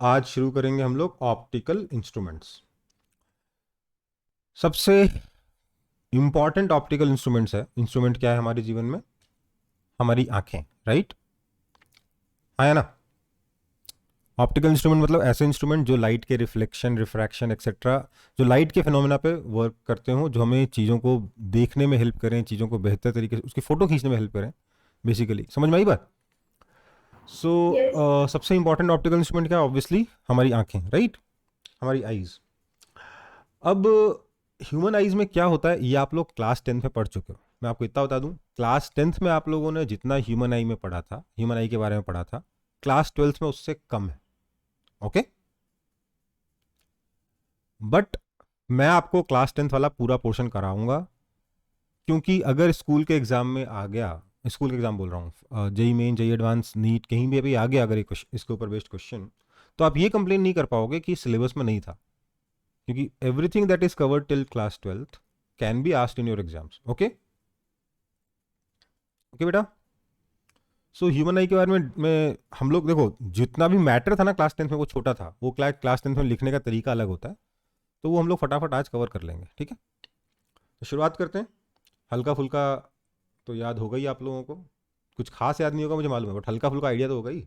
आज शुरू करेंगे हम लोग ऑप्टिकल इंस्ट्रूमेंट्स। सबसे इंपॉर्टेंट ऑप्टिकल इंस्ट्रूमेंट्स है, इंस्ट्रूमेंट क्या है हमारे जीवन में? हमारी आंखें, राइट? आया ना? ऑप्टिकल इंस्ट्रूमेंट मतलब ऐसे इंस्ट्रूमेंट जो लाइट के रिफ्लेक्शन, रिफ्रैक्शन एक्सेट्रा, जो लाइट के फिनोमेना पे वर्क करते हो, जो हमें चीज़ों को देखने में हेल्प करें, चीज़ों को बेहतर तरीके से उसकी फ़ोटो खींचने में हेल्प करें। बेसिकली समझ में आई बात? So yes. सबसे इंपॉर्टेंट ऑप्टिकल इंस्ट्रूमेंट क्या है? ऑब्वियसली हमारी आंखें, राइट? हमारी आईज। अब ह्यूमन आईज में क्या होता है ये आप लोग क्लास 10th में पढ़ चुके हो। मैं आपको इतना बता दूं, क्लास 10th में आप लोगों ने जितना ह्यूमन आई में पढ़ा था, ह्यूमन आई के बारे में पढ़ा था, क्लास 12th में उससे कम है। ओके? बट मैं आपको क्लास 10th वाला पूरा पोर्शन कराऊंगा, क्योंकि अगर स्कूल के एग्जाम में आ गया, स्कूल के एग्जाम बोल रहा हूँ, JEE Main, JEE advance, NEET, कहीं भी अभी आ गया अगर इसके ऊपर बेस्ड क्वेश्चन, तो आप ये कंप्लेन नहीं कर पाओगे कि सिलेबस में नहीं था, क्योंकि everything that is covered till class 12th can be asked in your exams. Okay? Okay बेटा? सो ह्यूमन आई के बारे में हम लोग देखो, जितना भी मैटर था ना क्लास 10th में वो छोटा था, वो क्लास 10th में लिखने का तरीका अलग होता है, तो वो हम लोग फटाफट आज कवर कर लेंगे। ठीक है, तो शुरुआत करते हैं। हल्का फुल्का तो याद होगा ही आप लोगों को, कुछ खास याद नहीं होगा मुझे मालूम है, बट हल्का फुल्का आइडिया तो होगा ही।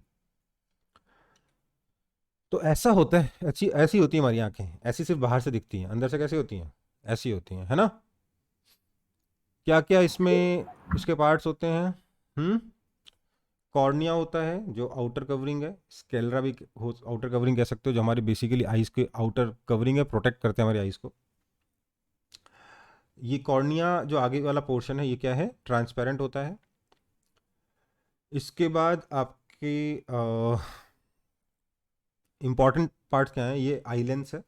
तो ऐसा होता है, ऐसी ऐसी होती है हमारी आंखें, ऐसी सिर्फ बाहर से दिखती हैं, अंदर से कैसी होती हैं? ऐसी होती हैं, है ना? क्या क्या इसमें इसके पार्ट्स होते हैं? कॉर्निया होता है जो आउटर कवरिंग है, स्केलरा भी हो, आउटर कवरिंग कह सकते हो, जो हमारी बेसिकली आइज के आउटर कवरिंग है, प्रोटेक्ट करते हैं हमारी आइज को। ये कॉर्निया जो आगे वाला पोर्शन है ये क्या है? ट्रांसपेरेंट होता है। इसके बाद आपके इंपॉर्टेंट पार्ट्स क्या है? ये आई लेंस है।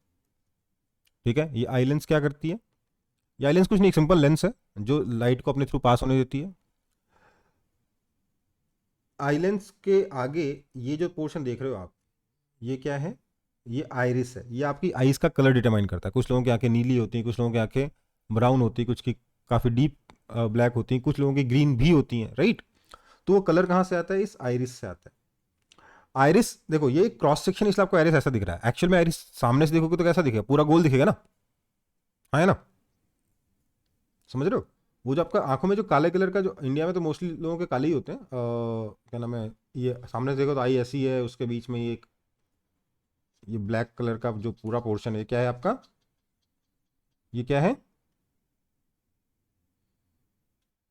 ठीक है, ये आई लेंस क्या करती है? ये आई लेंस कुछ नहीं, एक सिंपल लेंस है जो लाइट को अपने थ्रू पास होने देती है। आई लेंस के आगे ये जो पोर्शन देख रहे हो आप, ये क्या है? ये आइरिस है। ये आपकी आइज का कलर डिटरमाइन करता है। कुछ लोगों की आंखें नीली होती हैं, कुछ लोगों की आंखें ब्राउन होती है, कुछ की काफ़ी डीप ब्लैक होती हैं, कुछ लोगों की ग्रीन भी होती हैं, राइट? तो वो कलर कहाँ से आता है? इस आइरिस से आता है। आइरिस देखो, ये क्रॉस सेक्शन, इसलिए आपको आइरिस ऐसा दिख रहा है। एक्चुअल में आइरिस सामने से देखोगे तो कैसा दिखेगा? पूरा गोल दिखेगा ना? हाँ, है ना? समझ रहे हो? वो जो आपका आंखों में जो काले कलर का, जो इंडिया में तो मोस्टली लोगों के काले ही होते हैं, क्या नाम है, ये सामने से देखो तो आई ऐसी है, उसके बीच में ये ब्लैक कलर का जो पूरा पोर्शन है, क्या है आपका? ये क्या है?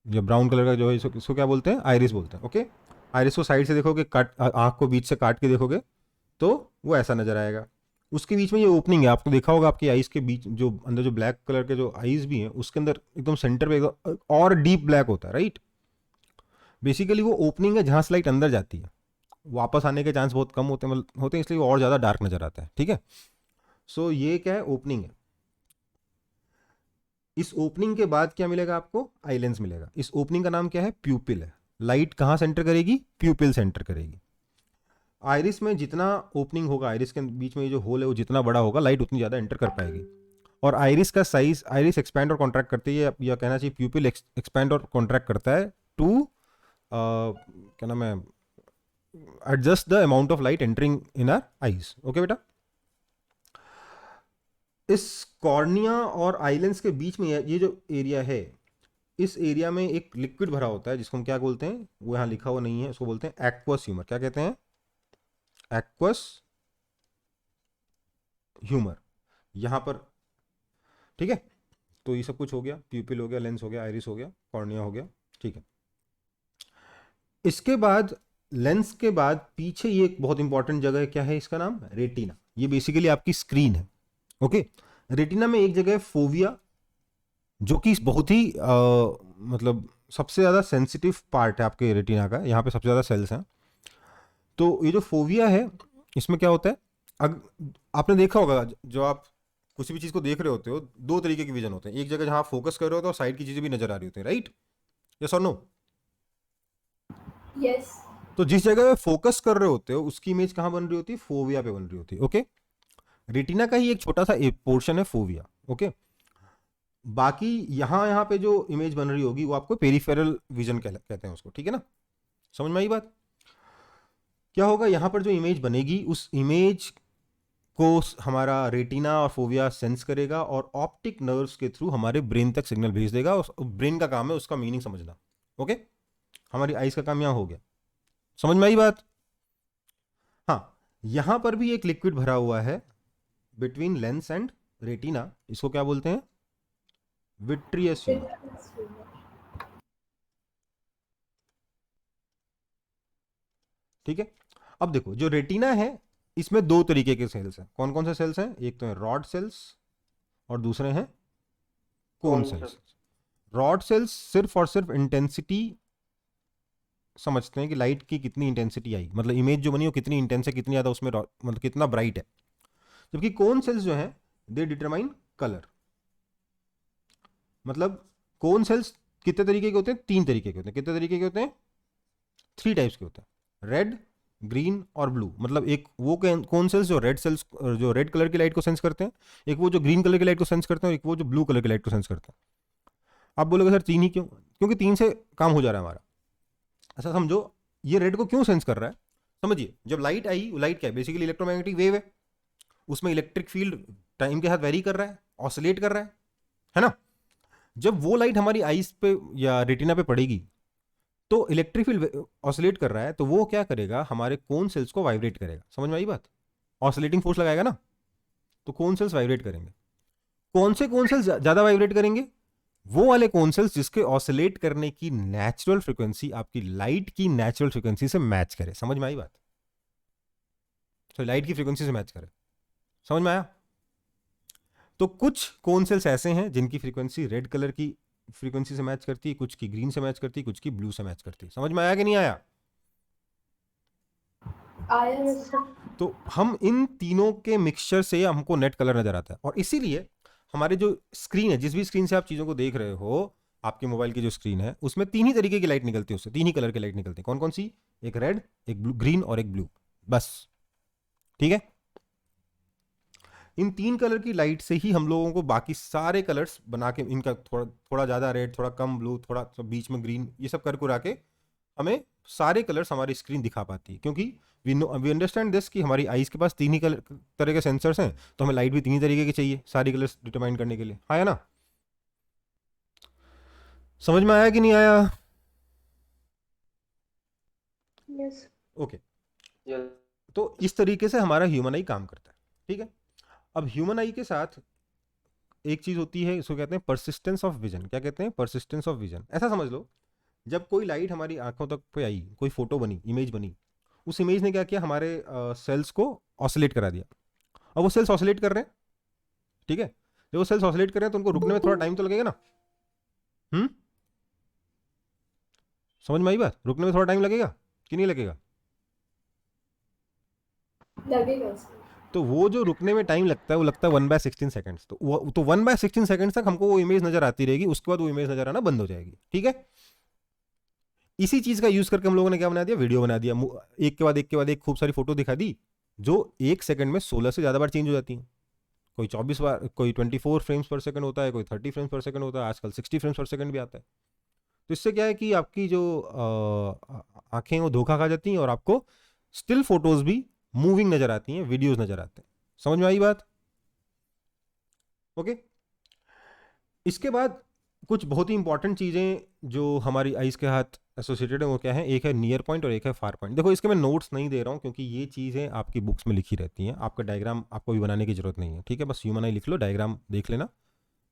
ये ब्राउन कलर का जो है, इसको क्या बोलते हैं? आइरिस बोलते हैं। ओके? आइरिस को साइड से देखोगे, काट आंख को बीच से काट के देखोगे तो वो ऐसा नजर आएगा। उसके बीच में ये ओपनिंग है, आपको देखा होगा आपकी आईज के बीच, जो अंदर जो ब्लैक कलर के जो आईज भी हैं उसके अंदर एकदम सेंटर पे एकदम और डीप ब्लैक होता है, राइट? बेसिकली वो ओपनिंग है जहां से लाइट अंदर जाती है, वापस आने के चांस बहुत कम होते हैं, मतलब होते हैं, इसलिए वो और ज़्यादा डार्क नजर आता है। ठीक है? सो ये क्या है? ओपनिंग है। इस ओपनिंग के बाद क्या मिलेगा आपको? आई लेंस मिलेगा। इस ओपनिंग का नाम क्या है? प्यूपिल है। लाइट कहाँ सेंटर करेगी? प्यूपिल सेंटर करेगी। आइरिस में जितना ओपनिंग होगा, आइरिस के बीच में ये जो होल है वो जितना बड़ा होगा, लाइट उतनी ज़्यादा एंटर कर पाएगी। और आइरिस का साइज, आइरिस एक्सपैंड और कॉन्ट्रैक्ट करती है, या कहना चाहिए प्यूपिल एक्सपैंड और कॉन्ट्रैक्ट करता है टू क्या नाम है, adjust the amount of light entering in are eyes. Okay बेटा? इस कॉर्निया और आइलेंस के बीच में ये जो एरिया है, इस एरिया में एक लिक्विड भरा होता है जिसको हम क्या बोलते हैं? वो यहाँ लिखा हुआ नहीं है, उसको बोलते हैं एक्वस ह्यूमर। क्या कहते हैं? Aqueous humour. यहाँ पर, ठीक है? तो ये सब कुछ हो गया, प्यूपिल हो गया, लेंस हो गया, आइरिस हो गया, कॉर्निया हो गया। ठीक है, इसके बाद लेंस के बाद पीछे ये एक बहुत इंपॉर्टेंट जगह है, क्या है इसका नाम? रेटिना। ये बेसिकली आपकी स्क्रीन है। ओके? रेटिना में एक जगह है फोविया, जो कि बहुत ही मतलब सबसे ज़्यादा सेंसिटिव पार्ट है आपके रेटिना का, यहाँ पे सबसे ज़्यादा सेल्स हैं। तो ये जो फोविया है, इसमें क्या होता है? आपने देखा होगा, जो आप किसी भी चीज़ को देख रहे होते हो, दो तरीके के विजन होते हैं। एक जगह जहाँ आप फोकस कर रहे होते हो और साइड की चीज़ें भी नजर आ रही होती हैं, राइट? यस और नो? यस। तो जिस जगह पे फोकस कर रहे होते हो उसकी इमेज कहाँ बन रही होती है? फोविया पे बन रही होती है। ओके? रेटिना का ही एक छोटा सा पोर्शन है फोविया। ओके? बाकी यहाँ यहाँ पे जो इमेज बन रही होगी वो आपको पेरिफेरल विजन कहते हैं उसको। ठीक है ना? समझ में आई बात? क्या होगा यहाँ पर? जो इमेज बनेगी उस इमेज को हमारा रेटिना और फोविया सेंस करेगा और ऑप्टिक नर्व्स के थ्रू हमारे ब्रेन तक सिग्नल भेज देगा। उस ब्रेन का काम है उसका मीनिंग समझना। ओके, हमारी आइज का काम यहां हो गया, समझ में आई बात? हाँ, यहां पर भी एक लिक्विड भरा हुआ है बिटवीन लेंस एंड रेटिना, इसको क्या बोलते हैं? Vitreous humour. ठीक है, अब देखो जो रेटिना है इसमें दो तरीके के सेल्स हैं। कौन कौन से सेल्स हैं? एक तो है रॉड सेल्स और दूसरे हैं कोन सेल्स। रॉड सेल्स सिर्फ और सिर्फ इंटेंसिटी समझते हैं कि लाइट की कितनी इंटेंसिटी आई, मतलब इमेज जो बनी वो कितनी इंटेंस है, कितनी ज़्यादा उसमें मतलब कितना ब्राइट है। जबकि कोन सेल्स जो हैं दे डिटरमाइन कलर। मतलब कोन सेल्स कितने तरीके के होते हैं? तीन तरीके के होते हैं। कितने तरीके के होते हैं? 3 टाइप्स के होते हैं, रेड, ग्रीन और ब्लू। मतलब एक वो कोन सेल्स जो रेड सेल्स, जो रेड कलर की लाइट को सेंस करते हैं, एक वो जो ग्रीन कलर की लाइट को सेंस करते हैं, और एक वो जो ब्लू कलर की लाइट को सेंस करते हैं। आप बोलोगे सर तीन ही क्यों? क्योंकि तीन से काम हो जा रहा है हमारा। ऐसा समझो, ये रेड को क्यों सेंस कर रहा है? समझिए, जब लाइट आई, लाइट क्या है? बेसिकली इलेक्ट्रोमैग्नेटिक वेव है। उसमें इलेक्ट्रिक फील्ड टाइम के साथ वेरी कर रहा है, ऑसिलेट कर रहा है ना? जब वो लाइट हमारी आईज पे या रेटिना पे पड़ेगी तो इलेक्ट्रिक फील्ड ऑसिलेट कर रहा है, तो वो क्या करेगा? हमारे कोन सेल्स को वाइब्रेट करेगा। समझ में आई बात? ऑसिलेटिंग फोर्स लगाएगा ना, तो कोन सेल्स वाइब्रेट करेंगे। कौन से कोन सेल्स ज्यादा वाइब्रेट करेंगे? वो वाले कोन सेल्स जिसके ऑसिलेट करने की नेचुरल फ्रीक्वेंसी आपकी लाइट की नेचुरल फ्रीक्वेंसी से मैच करे। समझ में आई बात? तो लाइट की फ्रीक्वेंसी से मैच करे। समझ में आया? तो कुछ कोन सेल्स ऐसे हैं जिनकी फ्रीक्वेंसी रेड कलर की फ्रीक्वेंसी से मैच करती है, कुछ की ग्रीन से मैच करती है, कुछ की ब्लू से मैच करती है। समझ में आया कि नहीं आया? आया। तो हम इन तीनों के मिक्सचर से हमको नेट कलर नजर आता है। और इसीलिए हमारे जो स्क्रीन है, जिस भी स्क्रीन से आप चीजों को देख रहे हो, आपके मोबाइल की जो स्क्रीन है उसमें तीन ही तरीके की लाइट निकलती है, उससे तीन ही कलर की लाइट निकलती है। कौन कौन सी? एक रेड, एक ब्लू, ग्रीन और एक ब्लू, बस। ठीक है, इन तीन कलर की लाइट से ही हम लोगों को बाकी सारे कलर्स बना के, इनका थोड़ा थोड़ा ज़्यादा रेड, थोड़ा कम ब्लू, थोड़ा बीच में ग्रीन, ये सब कर कुरा के हमें सारे कलर्स हमारी स्क्रीन दिखा पाती है। क्योंकि वी अंडरस्टैंड दिस कि हमारी आईज के पास तीन ही कलर तरह के सेंसर्स हैं, तो हमें लाइट भी तीन ही तरीके की चाहिए सारी कलर्स डिटरमाइन करने के लिए। हाँ, है ना? समझ में आया कि नहीं आया? यस। ओके, तो इस तरीके से हमारा ह्यूमन आई काम करता है। ठीक है, अब ह्यूमन आई के साथ एक चीज होती है, इसको कहते हैं परसिस्टेंस ऑफ विजन। क्या कहते हैं? Persistence of vision. ऐसा समझ लो, जब कोई लाइट हमारी आंखों तक पे आई, कोई फोटो बनी, इमेज बनी, उस इमेज ने क्या किया? हमारे सेल्स को ऑसिलेट करा दिया। अब वो सेल्स ऑसिलेट कर रहे हैं, ठीक है? जब वो सेल्स ऑसिलेट कर रहे हैं तो उनको रुकने में थोड़ा टाइम तो लगेगा ना। हम्म, समझ में आई बात? रुकने में थोड़ा टाइम लगेगा कि नहीं लगेगा? लगेगा। तो वो जो रुकने में टाइम लगता है वो लगता है 1/16 सेकेंड्स। तो 1/16 सेकेंड्स तक हमको वो इमेज नजर आती रहेगी, उसके बाद वो इमेज नजर आना बंद हो जाएगी। ठीक है, इसी चीज का यूज करके हम लोगों ने क्या बना दिया? वीडियो बना दिया। एक के बाद एक के बाद एक खूब सारी फोटो दिखा दी, जो एक सेकंड में 16 से ज्यादा बार चेंज हो जाती हैं। कोई 24 बार, कोई 24 फ्रेम्स पर सेकंड होता है, कोई 30 फ्रेम्स पर सेकंड होता है, आजकल 60 फ्रेम्स पर सेकंड भी आता है। तो इससे क्या है कि आपकी जो आंखें वो धोखा खा जाती हैं और आपको स्टिल फोटोज भी मूविंग नजर आती हैं, वीडियोज नजर आते हैं। समझ में आई बात? ओके, इसके बाद कुछ बहुत ही इंपॉर्टेंट चीज़ें जो हमारी आइज़ के हाथ एसोसिएटेड है वो क्या है? एक है नियर पॉइंट और एक है फार पॉइंट। देखो, इसके मैं नोट्स नहीं दे रहा हूँ क्योंकि ये चीज़ें आपकी बुक्स में लिखी रहती हैं, आपका डायग्राम आपको भी बनाने की जरूरत नहीं है। ठीक है, बस ह्यूमन आई लिख लो, डायग्राम देख लेना,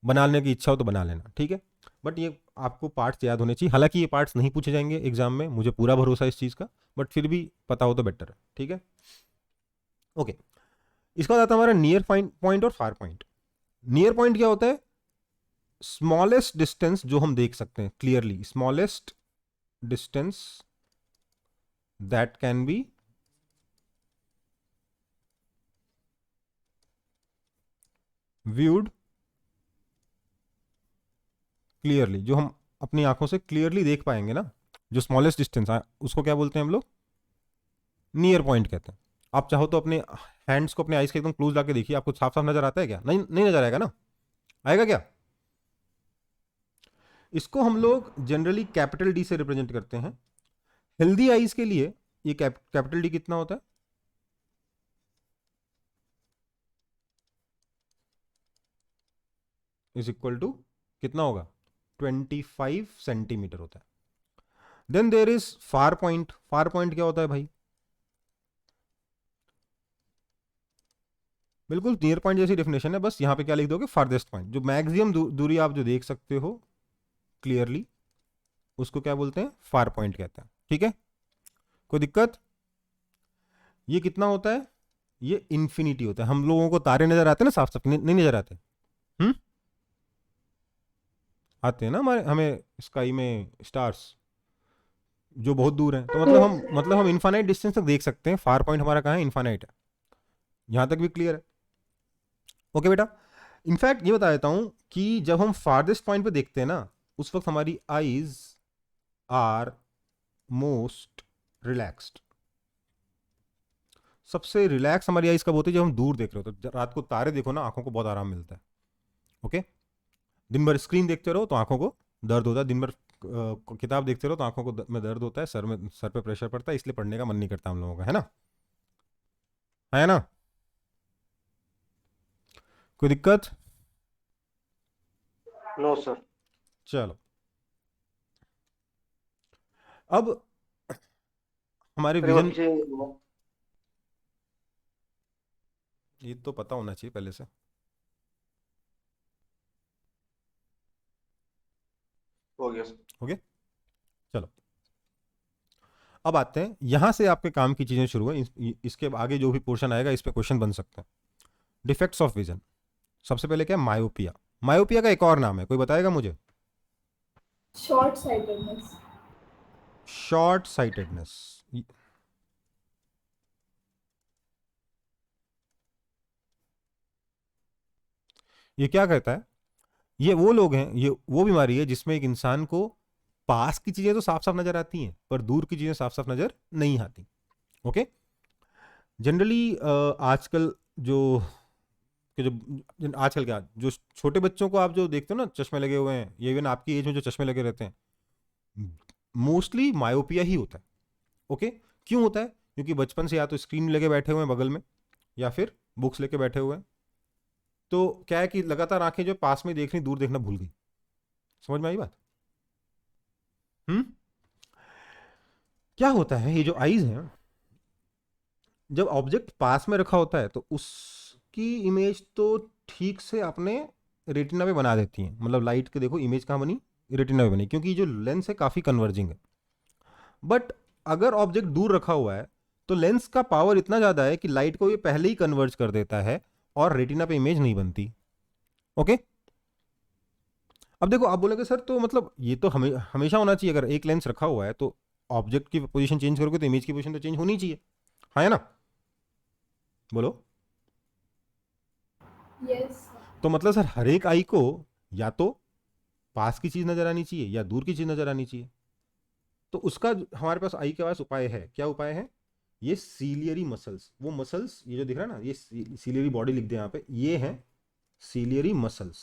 बनाने की इच्छा हो तो बना लेना। ठीक है, बट ये आपको पार्ट्स याद होने चाहिए। हालांकि ये पार्ट्स नहीं पूछे जाएंगे एग्जाम में, मुझे पूरा भरोसा है इस चीज़ का, बट फिर भी पता हो तो बेटर है। ठीक है, ओके। इसका बाद आता है हमारा नियर पॉइंट और फार पॉइंट। नियर पॉइंट क्या होता है? स्मॉलेस्ट डिस्टेंस जो हम देख सकते हैं clearly, smallest distance that can be viewed clearly, जो हम अपनी आंखों से क्लियरली देख पाएंगे ना, जो स्मॉलेस्ट डिस्टेंस है, उसको क्या बोलते हैं हम लोग? नियर पॉइंट कहते हैं। आप चाहो तो अपने हैंड्स को अपने आइज के एकदम क्लोज लाके देखिए, आपको साफ साफ नजर आता है क्या? नहीं, नहीं नजर आएगा ना? आएगा क्या? इसको हम लोग जनरली कैपिटल डी से रिप्रेजेंट करते हैं। हेल्दी आइज के लिए ये कैपिटल डी कितना होता है? इज इक्वल टू कितना होगा 25 सेंटीमीटर होता है. Then there is far point. Far point क्या होता है भाई? बिल्कुल नियर पॉइंट जैसी डेफिनेशन है, बस यहाँ पे क्या लिख दोगे फारदेस्ट पॉइंट. जो मैक्सिमम दूरी आप जो देख सकते हो क्लियरली, उसको क्या बोलते हैं? फार पॉइंट कहते हैं. ठीक है, कोई दिक्कत? ये कितना होता है? ये इन्फिनिटी होता है. हम लोगों को तारे नजर आते हैं ना साफ साफ? नहीं नजर आते? हम्म, आते हैं ना हमारे, हमें स्काई में स्टार्स जो बहुत दूर हैं. तो मतलब हम इनफाइनाइट डिस्टेंस तक देख सकते हैं. फार पॉइंट हमारा कहाँ है? इनफाइनाइट है. यहां तक भी क्लियर है? ओके बेटा. इनफैक्ट ये बता देता हूं कि जब हम फारदेस्ट पॉइंट पे देखते हैं ना, उस वक्त हमारी आईज आर मोस्ट रिलैक्स्ड. सबसे रिलैक्स हमारी आईज कब होती है? जब हम दूर देख रहे हो. तो रात को तारे देखो ना, आंखों को बहुत आराम मिलता है. ओके. दिन भर स्क्रीन देखते रहो तो आंखों को दर्द होता है. दिन भर किताब देखते रहो तो आंखों को में दर्द होता है, सर पे प्रेशर पड़ता है, इसलिए पढ़ने का मन नहीं करता हम लोगों का, है ना? है ना? कोई दिक्कत? No sir. चलो, अब हमारे विजन, ये तो पता होना चाहिए पहले से. हो गया सर. हो गया. चलो, अब आते हैं यहां से आपके काम की चीजें शुरू है. इसके आगे जो भी पोर्शन आएगा इस पे क्वेश्चन बन सकते हैं. Defects of vision. सबसे पहले क्या? मायोपिया. मायोपिया का एक और नाम है, कोई बताएगा मुझे? Short sightedness. Short sightedness. ये क्या कहता है? ये वो लोग हैं, ये वो बीमारी है जिसमें एक इंसान को पास की चीजें तो साफ साफ नजर आती हैं, पर दूर की चीजें साफ साफ नजर नहीं आती. ओके. जनरली आजकल जो आजकल क्या, जो छोटे बच्चों को आप जो देखते हो ना चश्मे लगे हुए हैं, ये इवन आपकी एज में जो चश्मे लगे रहते हैं, मोस्टली मायोपिया ही होता है. ओके. क्यों होता है? क्योंकि बचपन से या तो स्क्रीन लगे बैठे हुए हैं बगल में, या फिर बुक्स लेके बैठे हुए हैं. तो क्या है कि लगातार आंखें जो पास में देख रही, दूर देखना भूल गई. समझ में आई बात? क्या होता है, ये जो आईज हैं, जब ऑब्जेक्ट पास में रखा होता है तो उसकी इमेज तो ठीक से अपने रेटिना पे बना देती हैं. मतलब लाइट के देखो इमेज कहाँ बनी? रेटिना पे बनी, क्योंकि जो लेंस है काफी कन्वर्जिंग है. बट अगर ऑब्जेक्ट दूर रखा हुआ है तो लेंस का पावर इतना ज्यादा है कि लाइट को ये पहले ही कन्वर्ज कर देता है और रेटिना पे इमेज नहीं बनती. ओके. अब देखो, आप बोलोगे सर तो मतलब ये तो हमेशा होना चाहिए. अगर एक लेंस रखा हुआ है तो ऑब्जेक्ट की पोजीशन चेंज करोगे तो इमेज की पोजीशन तो चेंज होनी चाहिए. हाँ, है ना? बोलो. यस. तो मतलब सर हर एक आई को या तो पास की चीज नजर आनी चाहिए या दूर की चीज नजर आनी चाहिए. तो उसका हमारे पास आई के पास उपाय है. क्या उपाय है? ये सीलियरी मसल्स. वो मसल्स ये जो दिख रहा है ना, ये सीलियरी बॉडी लिख दे यहाँ पे, ये है सीलियरी मसल्स.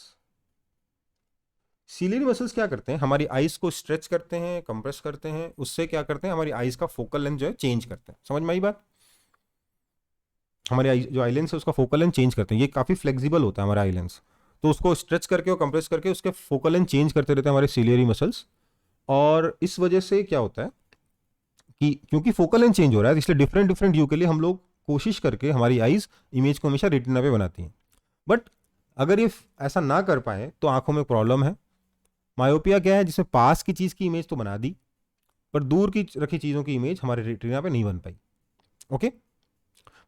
सीलियरी मसल्स क्या करते हैं? हमारी आईज को स्ट्रेच करते हैं, कंप्रेस करते हैं. उससे क्या करते हैं? हमारी आईज का फोकल लेंथ जो है चेंज करते हैं. समझ में आई बात? हमारे आई जो आई लेंस है उसका फोकल लेंथ चेंज करते हैं. ये काफी फ्लेक्सिबल होता है हमारा आई लेंस, तो उसको स्ट्रेच करके और कंप्रेस करके उसके फोकल लेंथ चेंज करते रहते हैं हमारे सीलियरी मसल्स. और इस वजह से क्या होता है कि क्योंकि फोकल लेंथ चेंज हो रहा है, इसलिए डिफरेंट डिफरेंट व्यू के लिए हम लोग कोशिश करके हमारी आईज इमेज को हमेशा रेटिना पे बनाती हैं. बट अगर ये ऐसा ना कर पाए तो आंखों में प्रॉब्लम है. मायोपिया क्या है? जिसमें पास की चीज की इमेज तो बना दी, पर दूर की रखी चीजों की इमेज हमारे रेटिना पे नहीं बन पाई. ओके.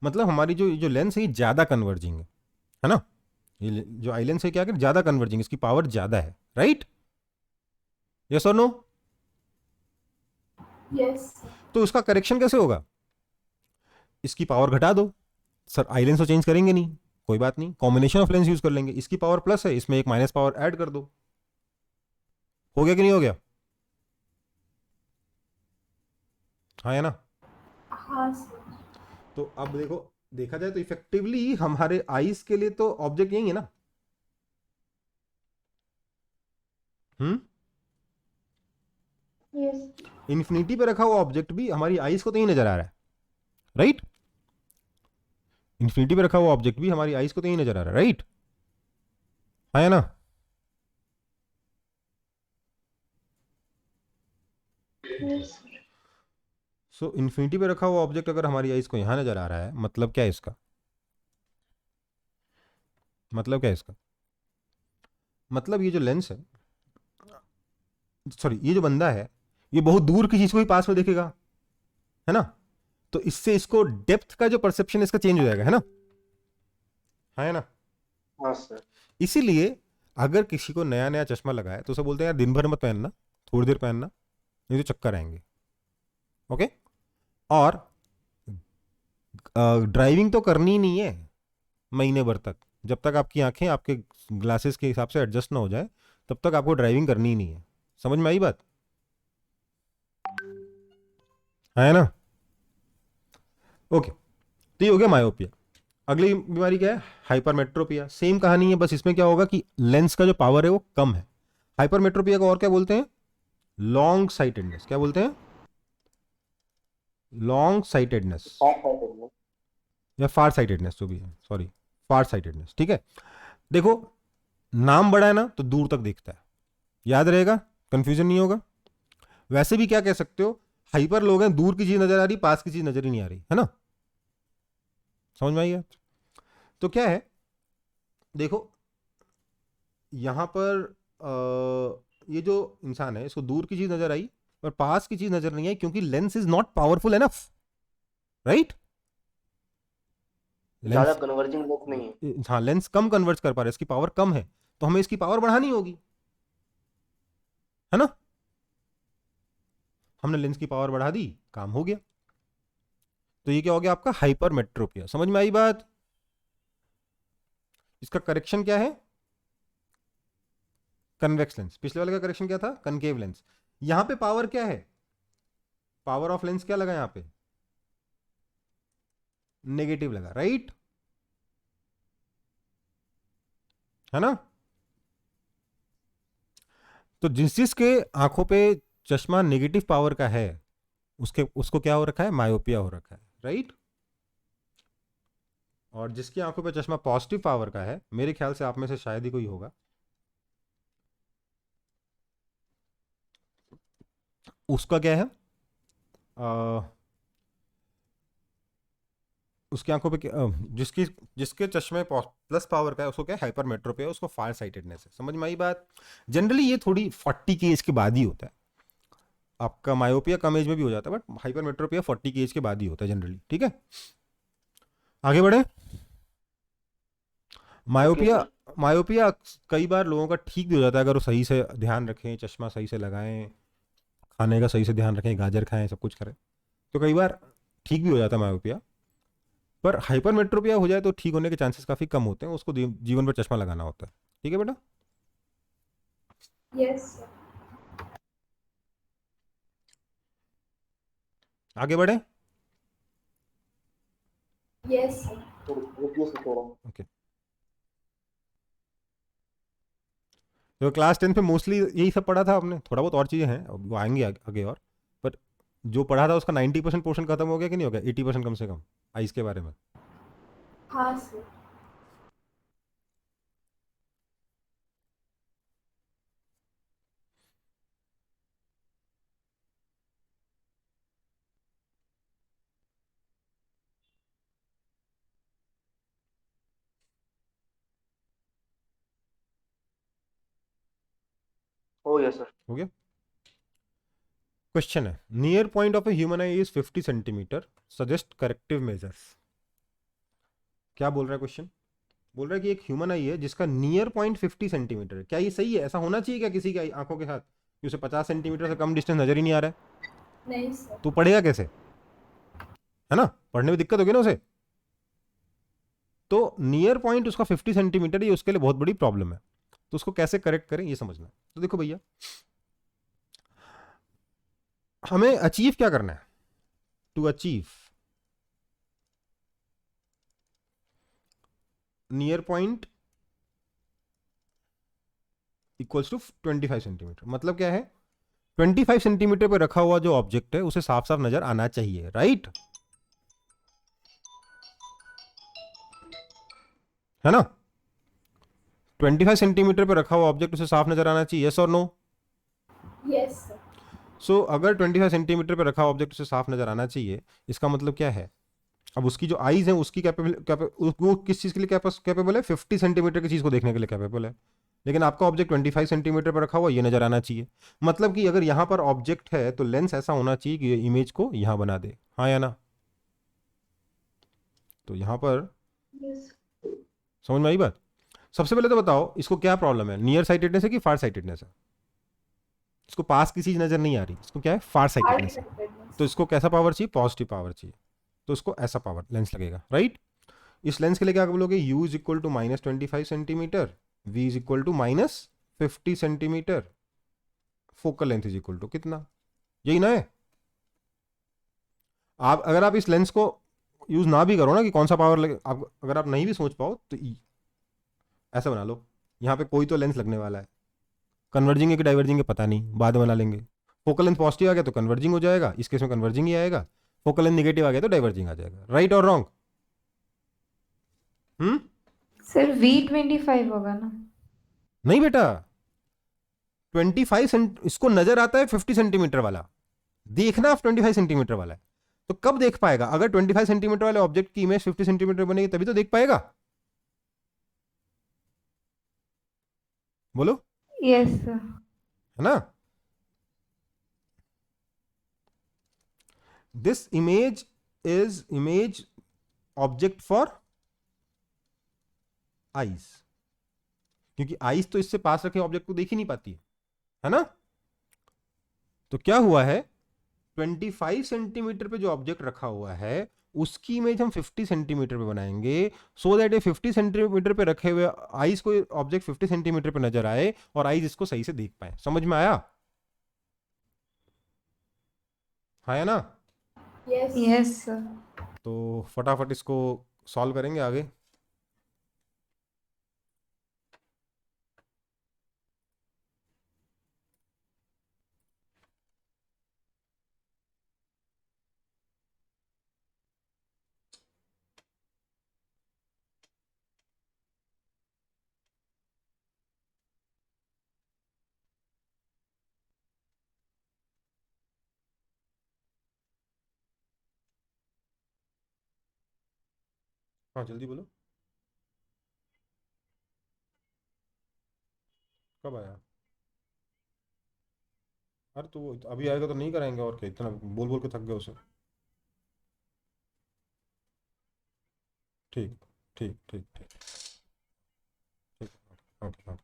मतलब हमारी जो जो लेंस है ये ज्यादा कन्वर्जिंग है ना? ये जो आई लेंस है क्या कर ज्यादा कन्वर्जिंग, इसकी पावर ज्यादा है. राइट? यस और नो? यस. तो उसका करेक्शन कैसे होगा? इसकी पावर घटा दो. सर आई लेंस तो चेंज करेंगे नहीं, कोई बात नहीं, कॉम्बिनेशन ऑफ लेंस यूज कर लेंगे. इसकी पावर प्लस है, इसमें एक माइनस पावर ऐड कर दो. हो गया कि नहीं हो गया? हाँ, है ना? हाँ सर. तो अब देखो, देखा जाए तो इफेक्टिवली हमारे आईज के लिए तो ऑब्जेक्ट यही है ना. यस. इन्फिनिटी पे रखा हुआ ऑब्जेक्ट भी हमारी आईज को तो यही नजर आ रहा है. राइट? इन्फिनिटी पे रखा हुआ ऑब्जेक्ट भी हमारी आईज को तो यही नजर आ रहा है. राइट? हाँ, है ना? Yes, sir. सो इन्फिनिटी पे रखा हुआ ऑब्जेक्ट अगर हमारी आइज को यहाँ नजर आ रहा है, मतलब क्या है इसका? मतलब क्या है इसका? मतलब ये जो लेंस है, सॉरी, ये जो बंदा है, ये बहुत दूर की चीज को ही पास में देखेगा, है ना? तो इससे इसको डेप्थ का जो परसेप्शन इसका चेंज हो जाएगा, है ना? है ना? हाँ सर। इसीलिए अगर किसी को नया नया चश्मा लगा है तो उसे बोलते हैं यार दिन भर मत पहनना, थोड़ी देर पहनना, नहीं तो चक्कर आएंगे। ओके? और ड्राइविंग तो करनी ही नहीं है महीने भर तक, जब तक आपकी आंखें आपके ग्लासेस के हिसाब से एडजस्ट ना हो जाए, तब तक आपको ड्राइविंग करनी ही नहीं है। समझ में आई बात? है ना? ओके, तो ये हो गया मायोपिया। अगली बीमारी क्या है? हाइपरमेट्रोपिया। सेम कहानी है, बस इसमें क्या होगा कि लेंस का जो पावर है वो कम है। हाइपरमेट्रोपिया को और क्या बोलते हैं? Long sightedness. क्या बोलते हैं? लॉन्ग साइटेडनेस या फार साइटेडनेस, जो भी है, सॉरी, फार साइटेडनेस। ठीक है, देखो नाम बड़ा है ना तो दूर तक देखता है, याद रहेगा, कंफ्यूजन नहीं होगा। वैसे भी क्या कह सकते हो, हाइपर लोग हैं, दूर की चीज नजर आ रही, पास की चीज नजर ही नहीं आ रही, है ना? समझ में आई है? तो क्या है, देखो यहां पर ये जो इंसान है, इसको दूर की चीज नजर आई पर पास की चीज नजर नहीं आई, क्योंकि lens is not powerful enough, right? ज्यादा लेंस, कन्वर्जिंग लेंस नहीं है। हाँ, लेंस कम कन्वर्ज कर पा रहा है, इसकी पावर कम है, तो हमें इसकी पावर बढ़ानी होगी, है ना? हमने लेंस की पावर बढ़ा दी, काम हो गया। तो ये क्या हो गया आपका? हाइपरमेट्रोपिया। समझ में आई बात? इसका करेक्शन क्या है? Convex lens. पिछले वाले का करेक्शन क्या था? Concave lens. यहां पे पावर क्या है? पावर ऑफ लेंस क्या लगा यहां पे? नेगेटिव लगा, राइट? है ना? तो जिस जिसके आंखों पे चश्मा नेगेटिव पावर का है, उसको क्या हो रखा है? मायोपिया हो रखा है, राइट? और जिसकी आंखों पे चश्मा पॉजिटिव पावर का है, मेरे ख्याल से आप में से शायद ही कोई होगा, उसका क्या है? उसकी आंखों पे जिसकी जिसके चश्मे प्लस पावर का है, उसको क्या है? हाइपरमेट्रोपिया, उसको फार साइटेडनेस है। समझ में आई बात? जनरली ये थोड़ी 40 की एज के बाद ही होता है। आपका मायोपिया कम एज में भी हो जाता है, बट हाइपरमेट्रोपिया 40 की एज के बाद ही होता है जनरली। ठीक है, आगे बढ़े। Okay myopia, sir. मायोपिया कई बार लोगों का ठीक भी हो जाता है अगर वो सही से ध्यान रखें, चश्मा सही से लगाएं, खाने का सही से ध्यान रखें, गाजर खाएं, सब कुछ करें, तो कई बार ठीक भी हो जाता है मायोपिया। पर हाइपरमेट्रोपिया हो जाए तो ठीक होने के चांसेस काफी कम होते हैं, उसको जीवन भर चश्मा लगाना होता है। ठीक है बेटा? Yes, sir. आगे बढ़े। Yes, sir. रुकिए सर थोड़ा। ओके, तो क्लास 10 में मोस्टली यही सब पढ़ा था आपने, थोड़ा बहुत और चीजें हैं, अब वो आएंगे आगे और, पर जो पढ़ा था उसका 90% पोर्शन खत्म हो गया कि नहीं हो गया? 80% कम से कम आइस के बारे में। हाँ sir. हो गया सर। हो गया। क्वेश्चन है, near point of a human I is 50 centimetre, suggest corrective measures. क्या बोल रहा है क्वेश्चन? बोल रहा है कि एक ह्यूमन आई है जिसका नियर पॉइंट 50 सेंटीमीटर है। क्या ये सही है? ऐसा होना चाहिए क्या किसी की आंखों के साथ कि उसे 50 सेंटीमीटर से कम डिस्टेंस नजर ही नहीं आ रहा है? नहीं sir. तो पढ़ेगा कैसे? है ना, पढ़ने में दिक्कत होगी ना उसे। तो नियर पॉइंट उसका 50 सेंटीमीटर, ये उसके लिए बहुत बड़ी प्रॉब्लम है। तो उसको कैसे करेक्ट करें ये समझना है। तो देखो भैया, हमें अचीव क्या करना है? To achieve near point equals to 25 centimetre. मतलब क्या है? 25 सेंटीमीटर पे रखा हुआ जो ऑब्जेक्ट है उसे साफ साफ नजर आना चाहिए, राइट? है ना? 25 सेंटीमीटर पे रखा हुआ ऑब्जेक्ट उसे साफ नजर आना चाहिए, यस और नो? Yes sir. सो अगर 25 सेंटीमीटर पे रखा ऑब्जेक्ट उसे साफ नजर आना चाहिए, इसका मतलब क्या है? अब उसकी जो आईज है उसकी वो किस चीज के लिए कैपेबल है? 50 सेंटीमीटर की चीज को देखने के लिए कैपेबल है। लेकिन आपका ऑब्जेक्ट 25 सेंटीमीटर पर रखा हुआ, ये नजर आना चाहिए। मतलब कि अगर यहां पर ऑब्जेक्ट है तो लेंस ऐसा होना चाहिए कि ये इमेज को यहां बना दे, हाँ या ना? तो यहां पर Yes. समझ में आई बात? सबसे पहले तो बताओ इसको क्या प्रॉब्लम है, नियर साइटेडनेस है कि फार साइटेडनेस है? इसको पास की चीज नजर नहीं आ रही, इसको क्या है? फार साइटेडनेस है। तो Hard-headedness. इसको कैसा पावर चाहिए? पॉजिटिव पावर चाहिए। तो इसको ऐसा पावर लेंस लगेगा, राइट? इस लेंस के लिए क्या बोलोगे? u is equal to -25 centimetre, v is equal to -50 centimetre, focal length is equal to कितना? यही ना है? आप अगर आप इस लेंस को यूज ना भी करो ना कि कौन सा पावर लगे, आप अगर आप नहीं भी सोच पाओ तो ऐसा बना लो, यहाँ पे कोई तो लेंस लगने वाला है। कन्वर्जिंग है कि डाइवर्जिंग है पता नहीं, बाद में बना लेंगे। फोकल लेंथ पॉजिटिव आ गया तो कन्वर्जिंग हो जाएगा, इस केस में कन्वर्जिंग ही आएगा। फोकल लेंथ नेगेटिव आ गया तो डाइवर्जिंग आ जाएगा, राइट और रॉन्ग? हम्म? सर V25 होगा ना? नहीं बेटा, 25 इसको नजर आता है 50 सेंटीमीटर वाला, देखना आप 25 सेंटीमीटर वाला है। तो कब देख पाएगा? अगर 25 सेंटीमीटर वाले ऑब्जेक्ट की इमेज 50 सेंटीमीटर बनेगी तभी तो देख पाएगा। बोलो, यस सर। है ना? This image is image object for eyes, क्योंकि आईज तो इससे पास रखे ऑब्जेक्ट को देख ही नहीं पाती है ना? तो क्या हुआ है, 25 सेंटीमीटर पे जो ऑब्जेक्ट रखा हुआ है उसकी इमेज हम 50 सेंटीमीटर पे बनाएंगे, सो दैट ये 50 सेंटीमीटर पे रखे हुए आईज को ऑब्जेक्ट 50 सेंटीमीटर पे नजर आए और आईज इसको सही से देख पाए। समझ में आया? हाँ या ना? Yes. Yes sir. तो फटाफट इसको सॉल्व करेंगे आगे। हाँ जल्दी बोलो, कब आया? अरे तो वो अभी आएगा तो नहीं कराएंगे, और क्या इतना बोल बोल के थक गए उसे। ठीक ठीक ठीक ठीक ठीक। Okay okay.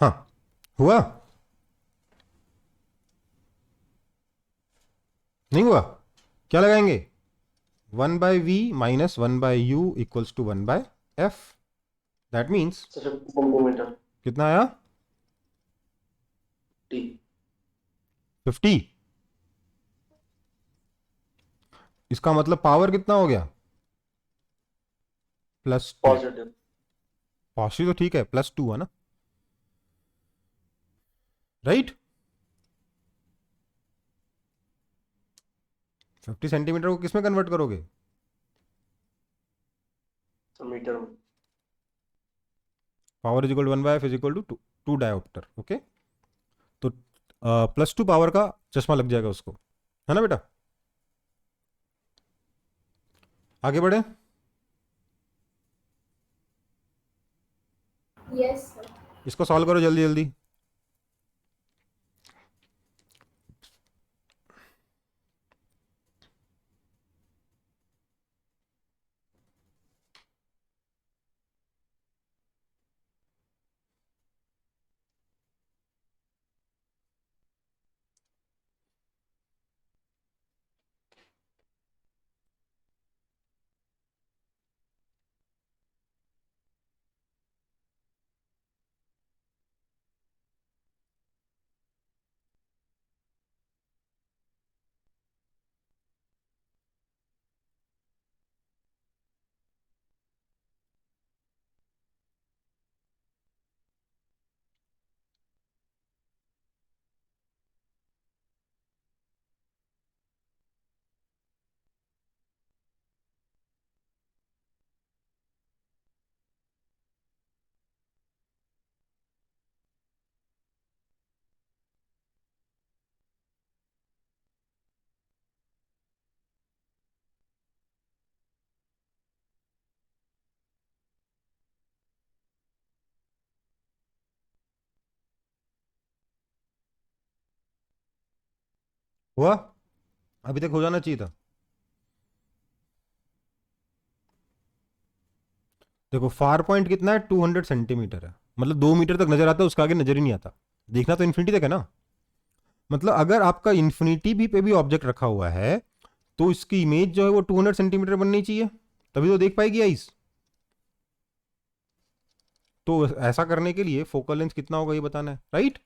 हाँ, हुआ? नहीं हुआ? क्या लगाएंगे? 1/v - 1/u = 1/f। That means sir 50 centimetre कितना आया? टी 50। इसका मतलब पावर कितना हो गया? +2। पॉजिटिव। पॉजिटिव तो ठीक है, +2 है ना, राइट? 50 सेंटीमीटर को किस में कन्वर्ट करोगे? सर मीटर में। Power is equal to 1/f is equal to 2 dioptre. Okay, तो +2 पावर का चश्मा लग जाएगा उसको, है ना बेटा? आगे बढ़े। Yes, sir. इसको सॉल्व करो जल्दी जल्दी। हुआ? अभी तक हो जाना चाहिए था। देखो फार पॉइंट कितना है, 200 सेंटीमीटर है, मतलब 2 मीटर तक नजर आता है, उसका आगे नजर ही नहीं आता। देखना तो इन्फिनिटी तक है ना। मतलब अगर आपका इन्फिनिटी भी पे भी ऑब्जेक्ट रखा हुआ है तो इसकी इमेज जो है वो 200 सेंटीमीटर बननी चाहिए, तभी तो देख पाएगी आइस। तो ऐसा करने के लिए फोकल लेंथ कितना होगा ये बताना है, राइट?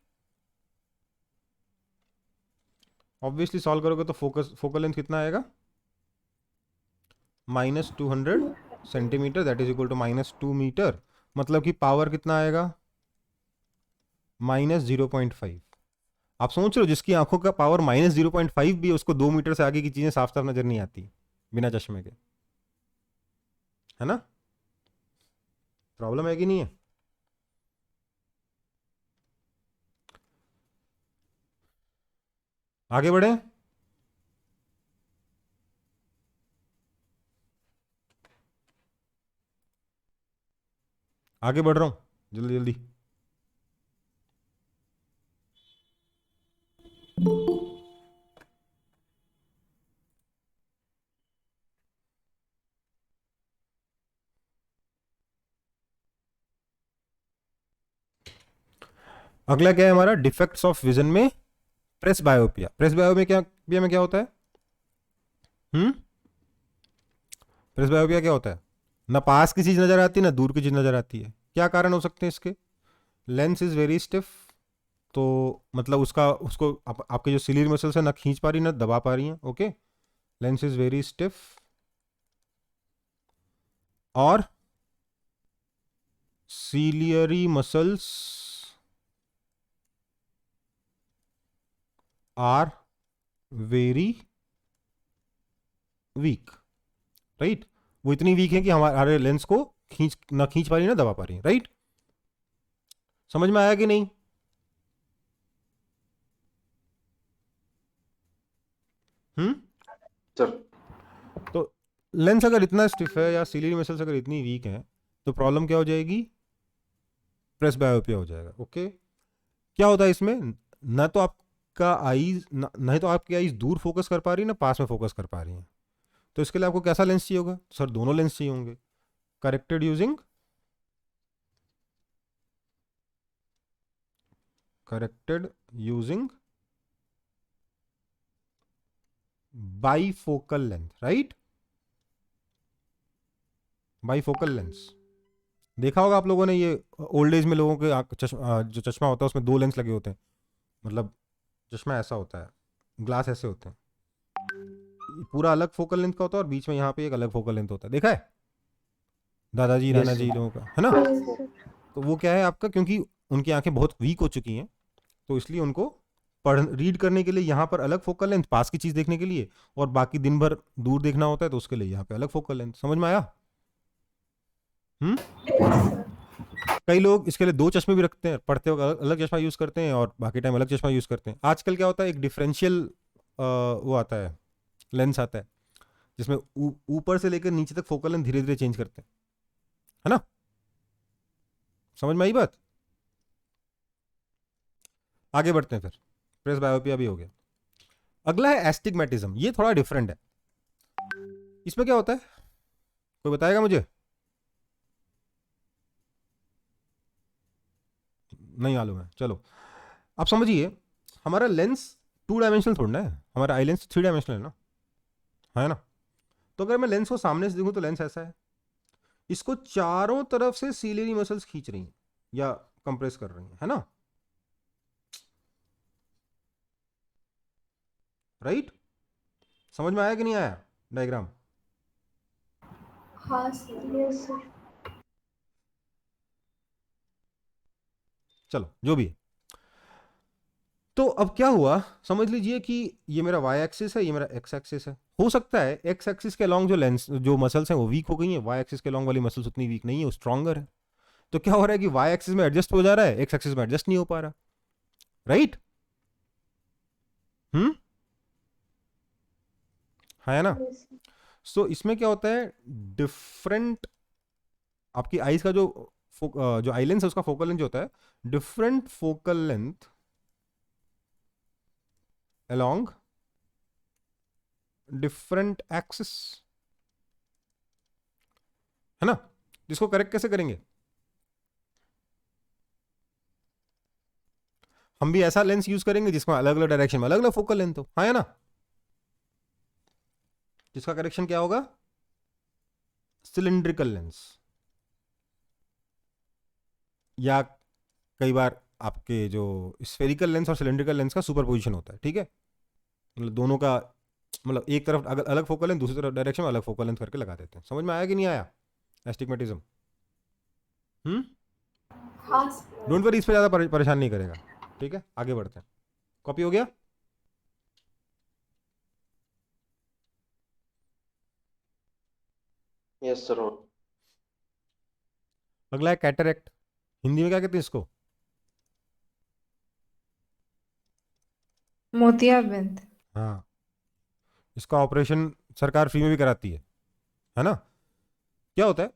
ऑब्वियसली सॉल्व करोगे तो फोकल लेंथ कितना आएगा, -200 centimetre, that is equal to -2 metre. मतलब कि पावर कितना आएगा, -0.5। आप सोच रहे हो जिसकी आंखों का पावर -0.5 भी है उसको 2 मीटर से आगे की चीजें साफ साफ नजर नहीं आती बिना चश्मे के, है ना? प्रॉब्लम है कि नहीं है? आगे बढ़े। आगे बढ़ रहा हूं जल्दी जल्दी। अगला क्या है हमारा, डिफेक्ट्स ऑफ विजन में प्रेस बायोपिया। प्रेस बायोपिया में क्या होता है? हम्म प्रेस बायोपिया क्या होता है? ना पास की चीज नजर आती ना दूर की चीज नजर आती है। क्या कारण हो सकते हैं इसके? लेंस इज वेरी स्टिफ, तो मतलब उसको आपके जो सिलियरी मसल्स है ना खींच पा रही ना दबा पा रही हैं। Okay, lens is very stiff, और ciliary muscles are very weak, right? वो इतनी वीक है कि हमारे लेंस को खींच पा रही ना दबा पा रही है, राइट? समझ में आया कि नहीं? हम्म सर तो लेंस अगर इतना स्टिफ है या सिलियरी मसल्स अगर इतनी वीक है तो प्रॉब्लम क्या हो जाएगी, प्रेस बायोपिया हो जाएगा। ओके, क्या होता है इसमें, ना तो आपका आईज नहीं तो आपकी आईज दूर फोकस कर पा रही ना पास में फोकस कर पा रही है। तो इसके लिए आपको कैसा लेंस चाहिए होगा? सर दोनों लेंस चाहिए होंगे, corrected using bifocal length, right? Bifocal lens देखा होगा आप लोगों ने, ये ओल्ड एज में लोगों के जो चश्मा होता है उसमें 2 लेंस लगे होते हैं। मतलब चश्मा ऐसा होता है, ग्लास ऐसे होते हैं, ये पूरा अलग फोकल लेंथ का होता है और बीच में यहाँ पे एक अलग फोकल लेंथ होता है। देखा है दादाजी नाना यस जी सर। लोगों का, है ना? Yes, sir. तो वो क्या है आपका, क्योंकि उनकी आंखें बहुत वीक हो चुकी हैं तो इसलिए उनको पढ़ रीड करने के लिए यहाँ पर अलग फोकल लेंथ, पास की चीज देखने के लिए, और बाकी दिन भर दूर देखना होता है तो उसके लिए यहाँ पे अलग फोकल लेंथ। समझ में आया? हम्म Yes, sir. कई लोग इसके लिए 2 चश्मे भी रखते हैं, पढ़ते वक्त अलग अलग चश्मा यूज करते हैं और बाकी टाइम अलग चश्मा यूज करते हैं। आजकल क्या होता है, एक डिफरेंशियल वो आता है, लेंस आता है जिसमें ऊपर से लेकर नीचे तक फोकल लेंथ धीरे धीरे चेंज करते हैं, है ना? समझ में आई बात? आगे बढ़ते हैं फिर, प्रेस बायोपिया भी हो गया। अगला है एस्टिग्मेटिज्म, ये थोड़ा डिफरेंट है। इसमें क्या होता है, कोई बताएगा मुझे? नहीं मालूम है, चलो आप समझिए। हमारा लेंस 2 डायमेंशनल थोड़ा ना है, हमारा आई लेंस 3 डायमेंशनल है ना, है ना? तो अगर मैं लेंस को सामने से देखूं तो लेंस ऐसा है, इसको चारों तरफ से सीलियरी मसल्स खींच रही हैं या कंप्रेस कर रही हैं, है ना? राइट? समझ में आया कि नहीं आया डायग्राम? हाँ सर. Yes, sir. चलो जो भी है, तो अब क्या हुआ, समझ लीजिए कि ये मेरा वाई एक्सिस है, ये मेरा एक्स एक्सिस है। हो सकता है एक्स एक्सिस के अलॉन्ग जो लेंस जो मसल्स हैं वो वीक हो गई हैं, वाई एक्सिस के अलॉन्ग वाली मसल्स उतनी वीक नहीं है, वो स्ट्रॉन्गर है। तो क्या हो रहा है कि वाई एक्सिस में एडजस्ट हो जा रहा है, एक्स एक्सिस में एडजस्ट नहीं हो पा रहा, राइट? हम्म है ना? Yes, sir. सो इसमें क्या होता है, डिफरेंट आपकी आईज का जो आई लेंस है उसका फोकल लेंथ जो होता है, different focal length along different axis, है ना। इसको करेक्ट कैसे करेंगे? हम भी ऐसा लेंस यूज करेंगे जिसमें अलग अलग डायरेक्शन में अलग अलग फोकल लेंथ हो, हाँ या ना। जिसका करेक्शन क्या होगा? Cylindrical lens. या कई बार आपके जो स्फेरिकल लेंस और सिलिंड्रिकल लेंस का सुपरपोजिशन होता है, ठीक है। मतलब दोनों का, मतलब एक तरफ अगर अलग फोकल लेंथ, दूसरी तरफ डायरेक्शन में अलग फोकल लेंथ करके लगा देते हैं। समझ में आया कि नहीं आया एस्टिग्मेटिज्म? हाँ सर। डोंट वरी, इस पर ज्यादा परेशान नहीं करेगा, ठीक है। आगे बढ़ते हैं। कॉपी हो गया? Yes sir. अगला है कैटरेक्ट। हिंदी में क्या कहते हैं इसको? मोतियाबिंद। हाँ, इसका ऑपरेशन सरकार फ्री में भी कराती है ना। क्या होता है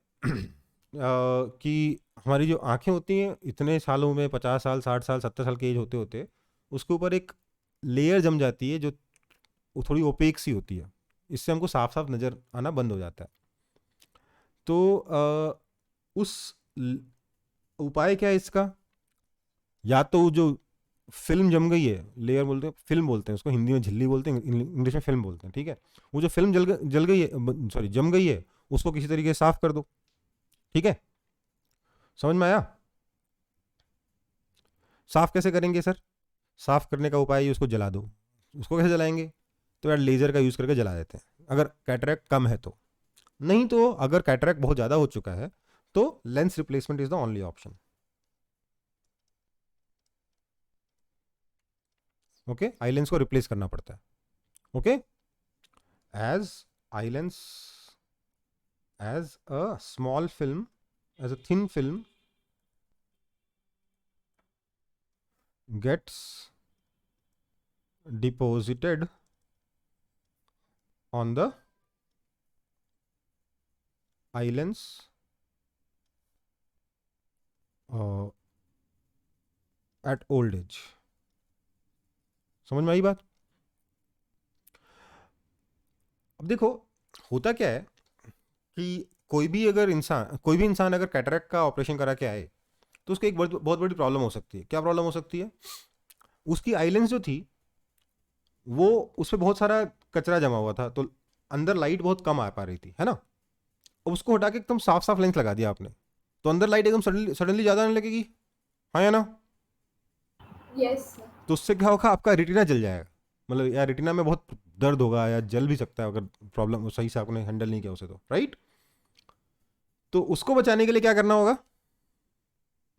कि हमारी जो आंखें होती हैं, इतने सालों में 50 साल 60 साल 70 साल के एज होते होते उसके ऊपर एक लेयर जम जाती है जो वो थोड़ी ओपेक सी होती है। इससे हमको साफ साफ नज़र आना बंद हो जाता है। तो उस उपाय क्या है इसका? या तो जो फिल्म जम गई है, लेयर बोलते हैं, फिल्म बोलते हैं उसको, हिंदी में झिल्ली बोलते हैं, इंग्लिश में फिल्म बोलते हैं, ठीक है। वो जो फिल्म जल गई है, सॉरी जम गई है, उसको किसी तरीके से साफ कर दो, ठीक है। समझ में आया? साफ कैसे करेंगे सर? साफ करने का उपाय उसको जला दो। उसको कैसे जलाएंगे? तो यार लेजर का यूज करके जला देते हैं, अगर कैटरेक्ट कम है तो। नहीं तो अगर कैटरेक्ट बहुत ज्यादा हो चुका है तो lens replacement is the only option. Okay, eye lens को रिप्लेस करना पड़ता है। Okay, as eye lens, as a small film, as a thin film gets deposited on the eye lens at old age। समझ में आई बात? अब देखो होता क्या है कि कोई भी इंसान अगर कैटरेक्ट का ऑपरेशन करा के आए तो उसको एक बहुत बड़ी प्रॉब्लम हो सकती है। क्या प्रॉब्लम हो सकती है? उसकी आई लेंस जो थी वो, उस पर बहुत सारा कचरा जमा हुआ था, तो अंदर लाइट बहुत कम आ पा रही थी, है ना। अब उसको हटा के एकदम साफ साफ लेंस लगा दिया आपने, तो अंदर लाइट एकदम सडनली ज़्यादा आने लगेगी, हाँ या ना। Yes sir. तो उससे क्या होगा? आपका रेटिना जल जाएगा, मतलब या रेटिना में बहुत दर्द होगा या जल भी सकता है अगर प्रॉब्लम सही से आपने हैंडल नहीं किया उसे, तो राइट। तो उसको बचाने के लिए क्या करना होगा?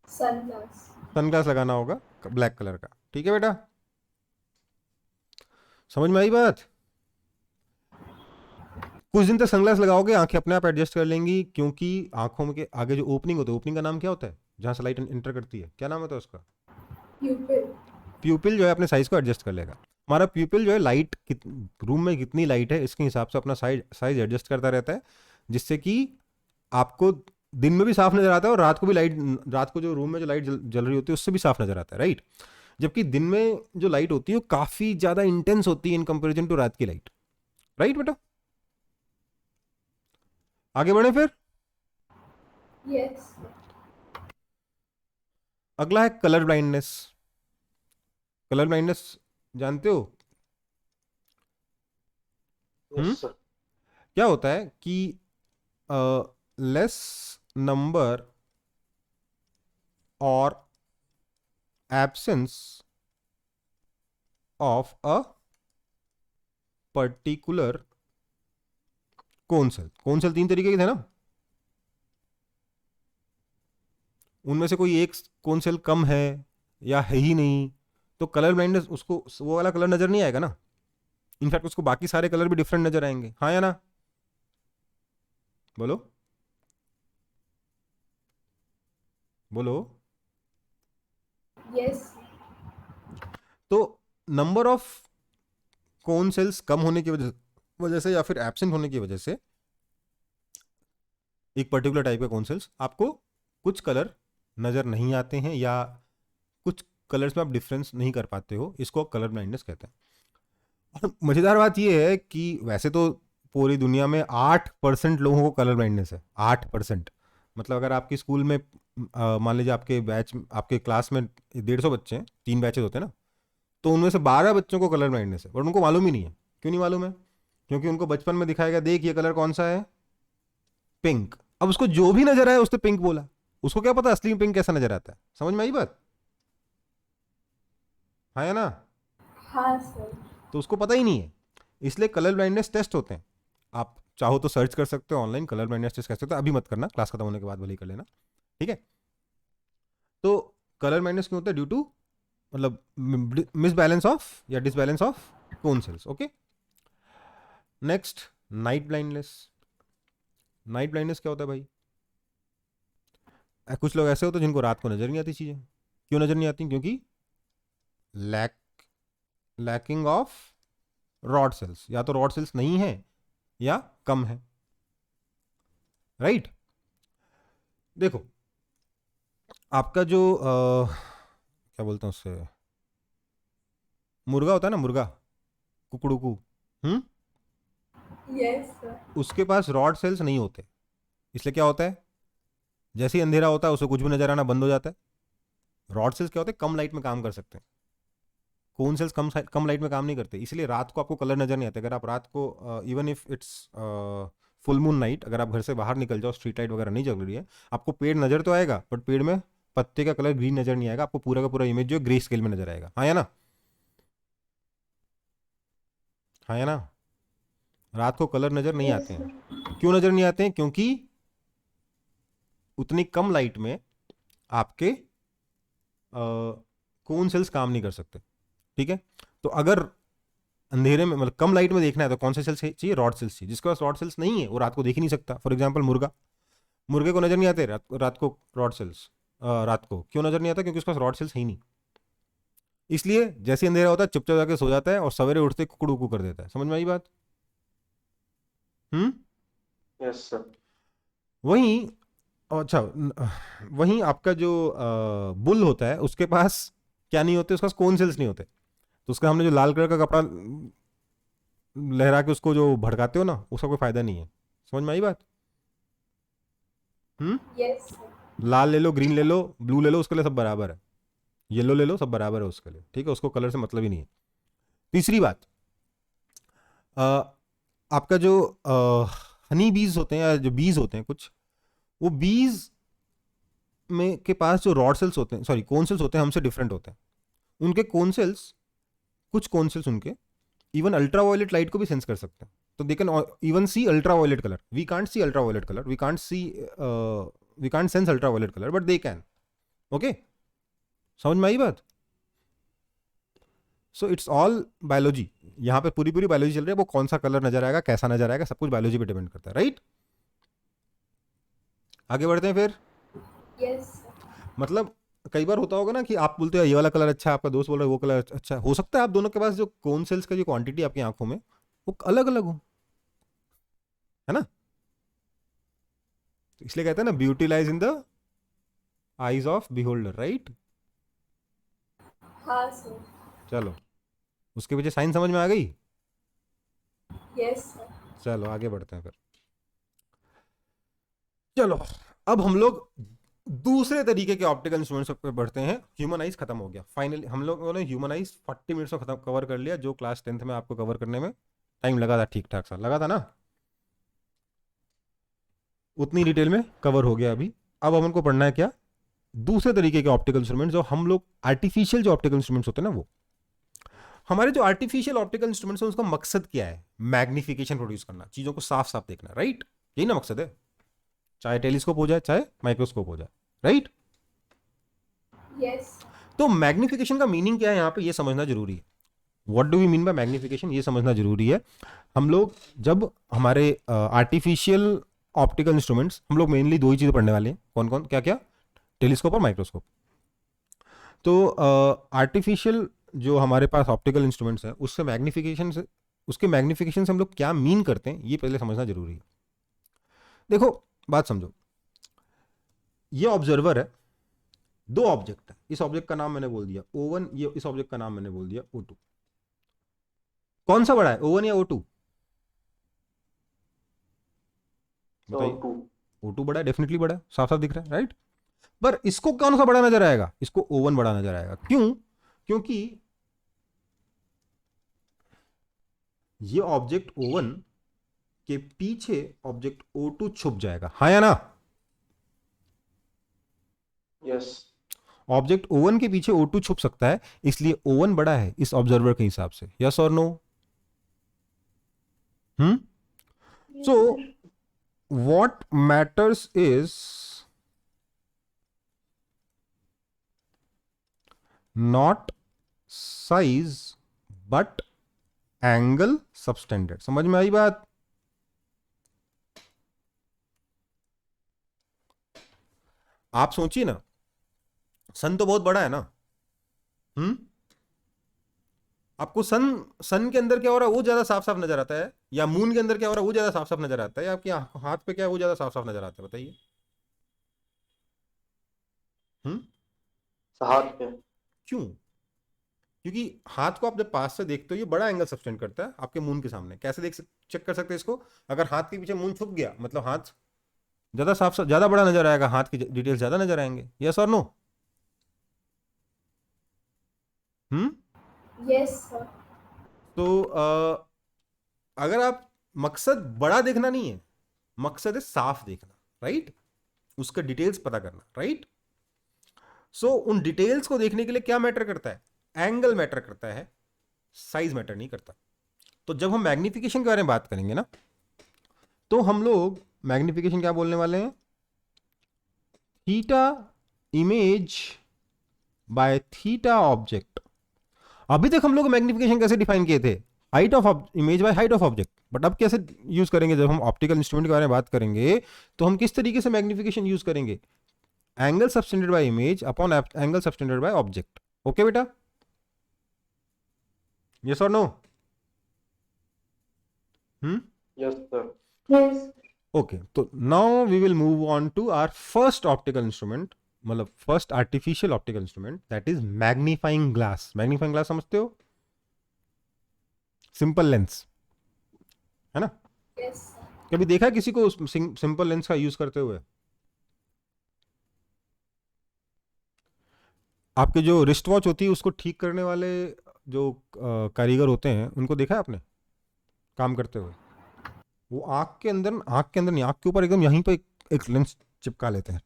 सनग्लास। सनग्लास लगाना होगा ब्लैक कलर का, ठीक है बेटा। समझ में आई बात? कुछ दिन तक सनग्लास लगाओगे, आंखें अपने आप एडजस्ट कर लेंगी, क्योंकि आंखों के आगे जो ओपनिंग होता है, ओपनिंग का नाम क्या होता है जहां से लाइट एंटर करती है, क्या नाम होता है उसका? प्यूपिल। प्यूपिल जो है अपने साइज को एडजस्ट कर लेगा। हमारा प्यूपिल जो है लाइट रूम में कितनी लाइट है इसके हिसाब से अपना साइज एडजस्ट करता रहता है, जिससे कि आपको दिन में भी साफ नजर आता है और रात को जो रूम में जो लाइट जल रही होती है उससे भी साफ नजर आता है, राइट। जबकि दिन में जो लाइट होती है वो काफी ज्यादा इंटेंस होती है इन कंपेरिजन टू रात की लाइट, राइट बेटा। आगे बढ़े फिर। यस। अगला है कलर ब्लाइंडनेस। कलर ब्लाइंडनेस जानते हो? Yes sir. क्या होता है कि लेस नंबर और absence of a particular cone cell. Cone cell 3 तरीके के थे ना, उनमें से कोई एक कोन सेल कम है या है ही नहीं, तो कलर ब्लाइंडनेस, उसको वो वाला कलर नजर नहीं आएगा ना। इनफैक्ट उसको बाकी सारे कलर भी डिफरेंट नजर आएंगे, हाँ या ना। बोलो बोलो। यस। तो नंबर ऑफ कोन सेल्स कम होने की वजह से या फिर एब्सेंट होने की वजह से एक पर्टिकुलर टाइप के कोन सेल्स आपको कुछ कलर नजर नहीं आते हैं, या कुछ कलर्स में आप डिफरेंस नहीं कर पाते हो, इसको कलर ब्लाइंडनेस कहते हैं। और मजेदार बात ये है कि वैसे तो पूरी दुनिया में 8% लोगों को कलर ब्लाइंडनेस है, 8%। मतलब अगर आपकी स्कूल में मान लीजिए आपके बैच, आपके क्लास में 150 बच्चे हैं, 3 बैचेस होते हैं ना, तो उनमें से 12 बच्चों को कलर ब्लाइंडनेस है, और उनको मालूम ही नहीं है। क्यों नहीं मालूम है? क्योंकि उनको बचपन में दिखाया गया, देख ये कलर कौन सा है, पिंक। अब उसको जो भी नजर आया उसने पिंक बोला, उसको क्या पता असली में पिंक कैसा नजर आता है। समझ में आई बात? हाँ या ना? हाँ सर। तो उसको पता ही नहीं है। इसलिए कलर ब्लाइंडनेस टेस्ट होते हैं। आप चाहो तो सर्च कर सकते हो ऑनलाइन, कलर ब्लाइंडनेस टेस्ट कर सकते हो। अभी मत करना, क्लास खत्म होने के बाद भले ही कर लेना, ठीक है? तो कलर ब्लाइंडनेस क्यों होता है? ड्यू टू मतलब मिसबैलेंस ऑफ या disbalance of cone cells. Okay, next night blindness. Night blindness क्या होता है भाई? कुछ लोग ऐसे होते हैं जिनको रात को नजर नहीं आती चीजें। क्यों नजर नहीं आती? क्योंकि लैकिंग ऑफ रॉड सेल्स। या तो रॉड सेल्स नहीं है या कम है, राइट? देखो, आपका जो क्या बोलते हैं उससे, मुर्गा होता है ना, मुर्गा, कुकड़ू, हम्म, यस सर। उसके पास रॉड सेल्स नहीं होते। इसलिए क्या होता है, जैसे ही अंधेरा होता है उसे कुछ भी नजर आना बंद हो जाता है। रॉड सेल्स क्या होते हैं? कम लाइट में काम कर सकते हैं। कोन सेल्स कम लाइट में काम नहीं करते, इसलिए रात को आपको कलर नजर नहीं आते। अगर आप रात को even if it's full moon night, अगर आप घर से बाहर निकल जाओ, स्ट्रीट लाइट वगैरह नहीं जल रही है, आपको पेड़ नजर तो आएगा, बट पेड़ में पत्ते का कलर ग्रीन नजर नहीं आएगा, आपको पूरा का पूरा इमेज जो ग्रे स्केल में नजर आएगा। हाँ या ना? हाँ या ना? रात को कलर नजर नहीं यस आते हैं। सर। क्यों नजर नहीं आते हैं? क्योंकि उतनी कम लाइट में आपके कोन सेल्स काम नहीं कर सकते, ठीक है? तो अगर अंधेरे में, मतलब कम लाइट में देखना है, तो कौन से सेल्स चाहिए? रॉड सेल्स चाहिए। जिसके पास रॉड सेल्स नहीं है वो रात को देख ही नहीं सकता। फॉर एग्जाम्पल मुर्गा, मुर्गे को नजर नहीं आते रात को रॉड सेल्स। रात को क्यों नजर नहीं आता? क्योंकि उसके पास रॉड सेल्स है ही नहीं। इसलिए जैसे ही अंधेरा होता है चुपचाप जाके सो जाता है, और सवेरे उठते कुकड़ू कर देता है। समझ में आई बात? हम्म। Yes, sir. वहीं, अच्छा, वहीं आपका जो बुल होता है उसके पास क्या नहीं होते? उसके पास कोन सेल्स नहीं होते। तो उसका हमने जो लाल कलर का कपड़ा लहरा के उसको जो भड़काते हो ना, उसका कोई फायदा नहीं है। समझ में आई बात? हम्म। Yes sir. लाल ले लो, ग्रीन ले लो, ब्लू ले लो, उसके लिए सब बराबर है। येलो ले लो, सब बराबर है उसके लिए, ठीक है? उसको कलर से मतलब ही नहीं है। तीसरी बात, अ, आपका जो हनी बीज होते हैं, या जो बीज होते हैं कुछ, वो बीज में के पास जो रॉड सेल्स होते हैं, सॉरी कोन सेल्स होते हैं, हमसे डिफरेंट होते हैं। उनके कोन सेल्स, कुछ कोन सेल्स उनके इवन अल्ट्रा वायलेट लाइट को भी सेंस कर सकते हैं। तो they can even see ultra violet colour. We can't see ultra violet colour, we can't sense ultra violet colour, but they can. Okay, समझ में आई बात? So it's all biology. यहाँ पे पूरी पूरी बायोलॉजी चल रही है। वो कौन सा कलर नजर आएगा, कैसा नजर आएगा, सब कुछ बायोलॉजी पे डिपेंड करता है, राइट? आगे बढ़ते हैं फिर। Yes sir. मतलब कई बार होता होगा ना कि आप बोलते हो ये वाला कलर अच्छा है, आपका दोस्त बोल रहा है वो कलर अच्छा है। हो सकता है आप दोनों के पास जो कोन सेल्स का जो क्वांटिटी आपकी आंखों में, वो अलग अलग हो, है ना? तो इसलिए कहते हैं ना, beauty lies in the eyes of beholder, right? हाँ सर। चलो, उसके पीछे साइंस समझ में आ गई? Yes sir. चलो आगे बढ़ते हैं फिर। चलो, अब हम लोग दूसरे तरीके के ऑप्टिकल इंस्ट्रूमेंट्स पे बढ़ते हैं। ह्यूमन आइज खत्म हो गया फाइनली। हम लोगों ने ह्यूमन आइज 40 मिनट्स में खत्म कवर कर लिया, जो क्लास 10th में आपको कवर करने में टाइम लगा था, ठीक ठाक सा लगा था ना? उतनी डिटेल में कवर हो गया अभी। अब हम उनको पढ़ना है क्या? दूसरे तरीके के ऑप्टिकल इंस्ट्रूमेंट, जो हम लोग आर्टिफिशियल जो ऑप्टिकल इंस्ट्रूमेंट्स होते हैं ना, वो हमारे जो आर्टिफिशियल ऑप्टिकल इंस्ट्रूमेंट्स हैं उसका मकसद क्या है? मैग्निफिकेशन प्रोड्यूस करना, चीजों को साफ साफ देखना, राइट? यही ना मकसद है, चाहे टेलीस्कोप हो जाए चाहे माइक्रोस्कोप हो जाए, राइट? यस। तो मैग्निफिकेशन का मीनिंग क्या है यहाँ पे, ये समझना जरूरी है। What do we mean by magnification, ये समझना जरूरी है। हम लोग जब हमारे आर्टिफिशियल ऑप्टिकल इंस्ट्रूमेंट्स, हम लोग मेनली दो ही चीजें पढ़ने वाले हैं। कौन कौन, क्या क्या? टेलीस्कोप और माइक्रोस्कोप। तो आर्टिफिशियल जो हमारे पास ऑप्टिकल इंस्ट्रूमेंट्स हैं, उससे मैग्निफिकेशन से, उसके मैग्निफिकेशन से हम लोग क्या मीन करते हैं, ये पहले समझना जरूरी है। देखो, बात समझो। ये ऑब्जर्वर है, दो ऑब्जेक्ट है। इस ऑब्जेक्ट का नाम मैंने बोल दिया O1, ये इस ऑब्जेक्ट का नाम मैंने बोल दिया O2। कौन सा बड़ा है, O1 या O2? सर बताइए। O2। O2 बड़ा है, डेफिनेटली बड़ा है, साफ साफ दिख रहा है, राइट। पर इसको कौन सा बड़ा नजर आएगा, इसको O1 बड़ा नजर आएगा। क्यों? क्योंकि ये ऑब्जेक्ट O1 के पीछे ऑब्जेक्ट O2 छुप जाएगा, हाँ या ना? यस। ऑब्जेक्ट O1 के पीछे O2 छुप सकता है, इसलिए O1 बड़ा है इस ऑब्जर्वर के हिसाब से। यस और no? Yes, So sir. what matters is not size but angle subtended। समझ में आई बात? आप सोचिए ना, सन तो बहुत बड़ा है ना। आपको सन सन के अंदर क्या हो रहा है वो ज्यादा साफ साफ नजर आता है, या मून के अंदर क्या हो रहा है वो ज्यादा साफ साफ नजर आता है, या आपके हाथ पे क्या है वो ज्यादा साफ साफ नजर आता है, बताइए। हाथ पे। क्यों? क्योंकि हाथ को आप जब पास से देखते हो ये बड़ा एंगल सब्सटेंड करता है आपके मून के सामने। कैसे चेक कर सकते हैं इसको? अगर हाथ के पीछे मून छुप गया मतलब हाथ ज्यादा साफ ज्यादा बड़ा नजर आएगा, हाथ की डिटेल्स ज्यादा नजर आएंगे। यस और नो? Yes, sir. तो अगर आप, मकसद बड़ा देखना नहीं है, मकसद है साफ देखना, राइट? उसका डिटेल्स पता करना, राइट? सो उन डिटेल्स को देखने के लिए क्या मैटर करता है? एंगल मैटर करता है, साइज मैटर नहीं करता। तो जब हम मैग्निफिकेशन के बारे में बात करेंगे ना, तो हम लोग मैग्निफिकेशन क्या बोलने वाले हैं? Theta image by theta object. अभी तक हम लोग मैग्निफिकेशन कैसे डिफाइन किए थे? Height of image by height of object. But अब कैसे यूज करेंगे? जब हम ऑप्टिकल इंस्ट्रूमेंट के बारे में बात करेंगे तो हम किस तरीके से मैग्निफिकेशन यूज करेंगे? Angle subtended by image upon angle subtended by object. Okay बेटा? यस और no? Yes sir. Yes. Okay, तो now we will move on to our first optical instrument, मतलब first artificial optical instrument, that is magnifying glass. Magnifying glass समझते हो? Simple lens, है ना? Yes, sir. कभी देखा है किसी को सिंपल लेंस का यूज करते हुए? आपके जो रिस्ट वॉच होती है उसको ठीक करने वाले जो कारीगर होते हैं उनको देखा है आपने काम करते हुए? वो आंख के अंदर नहीं, आंख के ऊपर एकदम यहीं पे एक लेंस चिपका लेते हैं,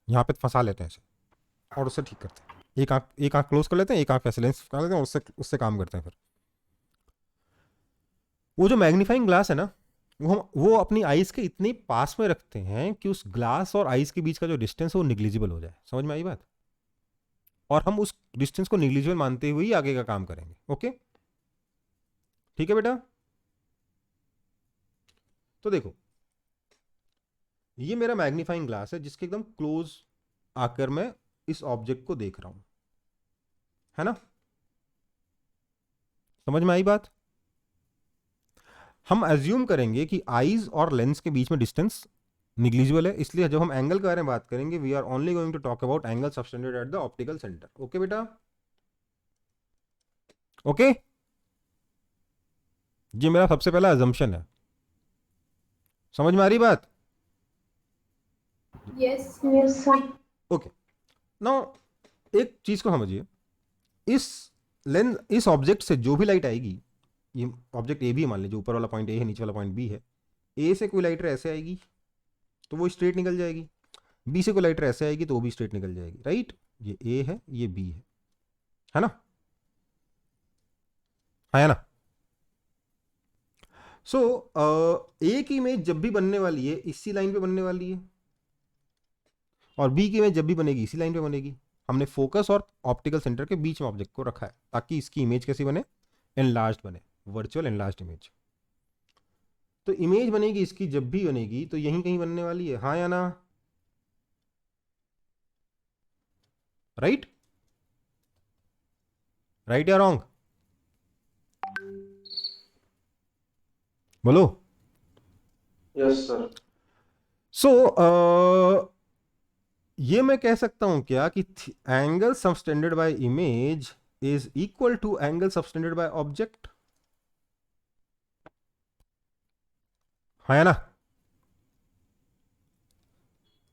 यहाँ पे फंसा लेते हैं इसे, और उससे ठीक करते हैं। एक आंख क्लोज कर लेते हैं, एक आंख ऐसे लेंस फंसा लेते हैं, और उससे काम करते हैं। फिर वो जो मैग्नीफाइंग ग्लास है ना, वो अपनी आईज के इतने पास में रखते हैं कि उस ग्लास और आईज के बीच का जो डिस्टेंस है वो निग्लिजिबल हो जाए। समझ में आई बात? और हम उस डिस्टेंस को निग्लिजिबल मानते हुए ही आगे का काम करेंगे। ओके, ठीक है बेटा? तो देखो, ये मेरा मैग्नीफाइंग ग्लास है जिसके एकदम क्लोज आकर मैं इस ऑब्जेक्ट को देख रहा हूं, है ना? समझ में आई बात? हम एज्यूम करेंगे कि आईज और लेंस के बीच में डिस्टेंस निग्लिजिबल है, इसलिए जब हम एंगल के बारे में बात करेंगे we are only going to talk about angle subtended at the optical centre. Okay बेटा? ओके, ये मेरा सबसे पहला अजम्पशन है। समझ में आ रही बात? Yes, sir. Yes, sir. Okay, now एक चीज को समझिए, इस ऑब्जेक्ट से जो भी लाइट आएगी, ये ऑब्जेक्ट ए भी मान लीजिए, ऊपर वाला पॉइंट ए है, नीचे वाला पॉइंट बी है। ए से कोई लाइट ऐसे आएगी तो वो स्ट्रेट निकल जाएगी, बी से कोई लाइट ऐसे आएगी तो वो भी स्ट्रेट निकल जाएगी, राइट? ये ए है, ये बी है ना? है ना? सो ए की इमेज जब भी बनने वाली है इसी लाइन पे बनने वाली है, और बी की इमेज जब भी बनेगी इसी लाइन पे बनेगी। हमने फोकस और ऑप्टिकल सेंटर के बीच में ऑब्जेक्ट को रखा है ताकि इसकी इमेज कैसी बने? एनलार्ज्ड बने, वर्चुअल एनलार्ज्ड इमेज। तो इमेज बनेगी इसकी जब भी बनेगी तो यहीं कहीं बनने वाली है, हाँ या ना? राइट? राइट या रॉन्ग? बोलो। Yes sir. सो ये मैं कह सकता हूं क्या कि angle subtended by image is equal to angle subtended by object, है ना?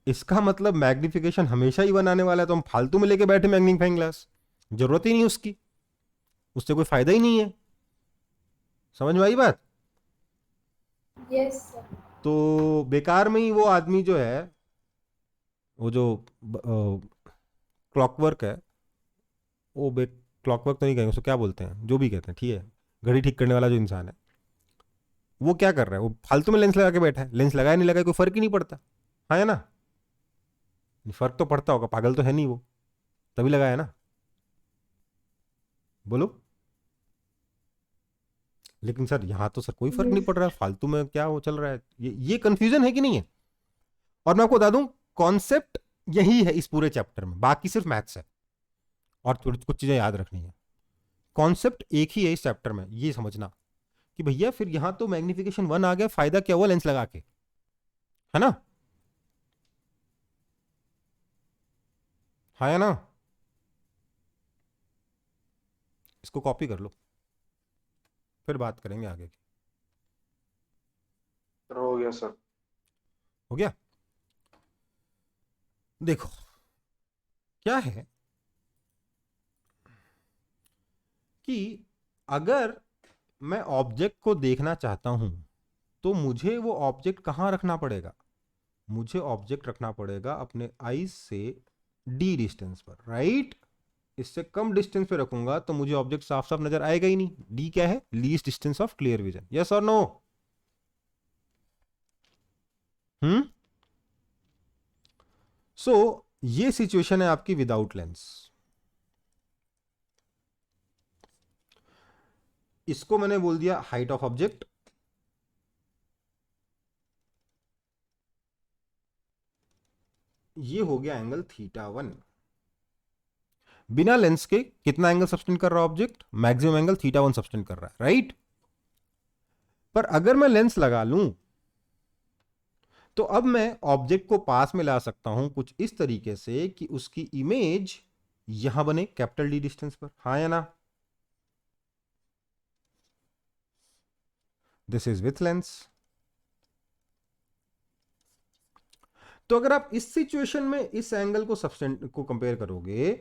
इसका मतलब मैग्निफिकेशन हमेशा ही बनाने वाला है, तो हम फालतू में लेके बैठे मैग्नीफाइंग ग्लास, जरूरत ही नहीं उसकी, उससे कोई फायदा ही नहीं है। समझ में आई बात? Yes, sir. तो बेकार में ही वो आदमी जो है, वो जो क्लॉकवर्क है, वो क्लॉकवर्क तो नहीं कहेंगे उसको, क्या बोलते हैं, जो भी कहते हैं, ठीक है, घड़ी ठीक करने वाला जो इंसान है, वो क्या कर रहा है? वो फालतू में लेंस लगा के बैठा है। लेंस लगाया नहीं लगाया कोई फर्क ही नहीं पड़ता, है ना? फर्क तो पड़ता होगा, पागल तो है नहीं वो, तभी लगाया ना। बोलो। लेकिन सर यहां तो सर कोई फर्क नहीं पड़ रहा है, फालतू में क्या वो चल रहा है, ये कंफ्यूजन है कि नहीं है? और मैं आपको बता दूं, कॉन्सेप्ट यही है इस पूरे चैप्टर में, बाकी सिर्फ मैथ्स है और थोड़ी कुछ चीजें याद रखनी है। कॉन्सेप्ट एक ही है इस चैप्टर में, ये समझना कि भैया फिर यहां तो मैग्निफिकेशन 1 आ गया, फायदा क्या हुआ लेंस लगा के, है ना? है ना? इसको कॉपी कर लो, फिर बात करेंगे आगे की। सर हो गया सर। हो गया? देखो क्या है कि अगर मैं ऑब्जेक्ट को देखना चाहता हूं तो मुझे वो ऑब्जेक्ट कहां रखना पड़ेगा? मुझे ऑब्जेक्ट रखना पड़ेगा अपने आईज से डी डिस्टेंस पर, राइट? इससे कम डिस्टेंस पे रखूंगा तो मुझे ऑब्जेक्ट साफ साफ नजर आएगा ही नहीं। डी क्या है? Least distance of clear vision, yes और नो? सो ये सिचुएशन है आपकी विदाउट लेंस। इसको मैंने बोल दिया हाइट ऑफ ऑब्जेक्ट, ये हो गया एंगल θ1। बिना लेंस के कितना एंगल सब्सटेंड कर रहा है ऑब्जेक्ट? मैक्सिमम एंगल θ1 सब्सटेंड कर रहा है, राइट? पर अगर मैं लेंस लगा लूं तो अब मैं ऑब्जेक्ट को पास में ला सकता हूं कुछ इस तरीके से कि उसकी इमेज यहां बने कैपिटल डी डिस्टेंस पर, हाँ या ना? This is with lens. तो अगर आप इस सिचुएशन में इस एंगल को सब्सटेंड को कंपेयर करोगे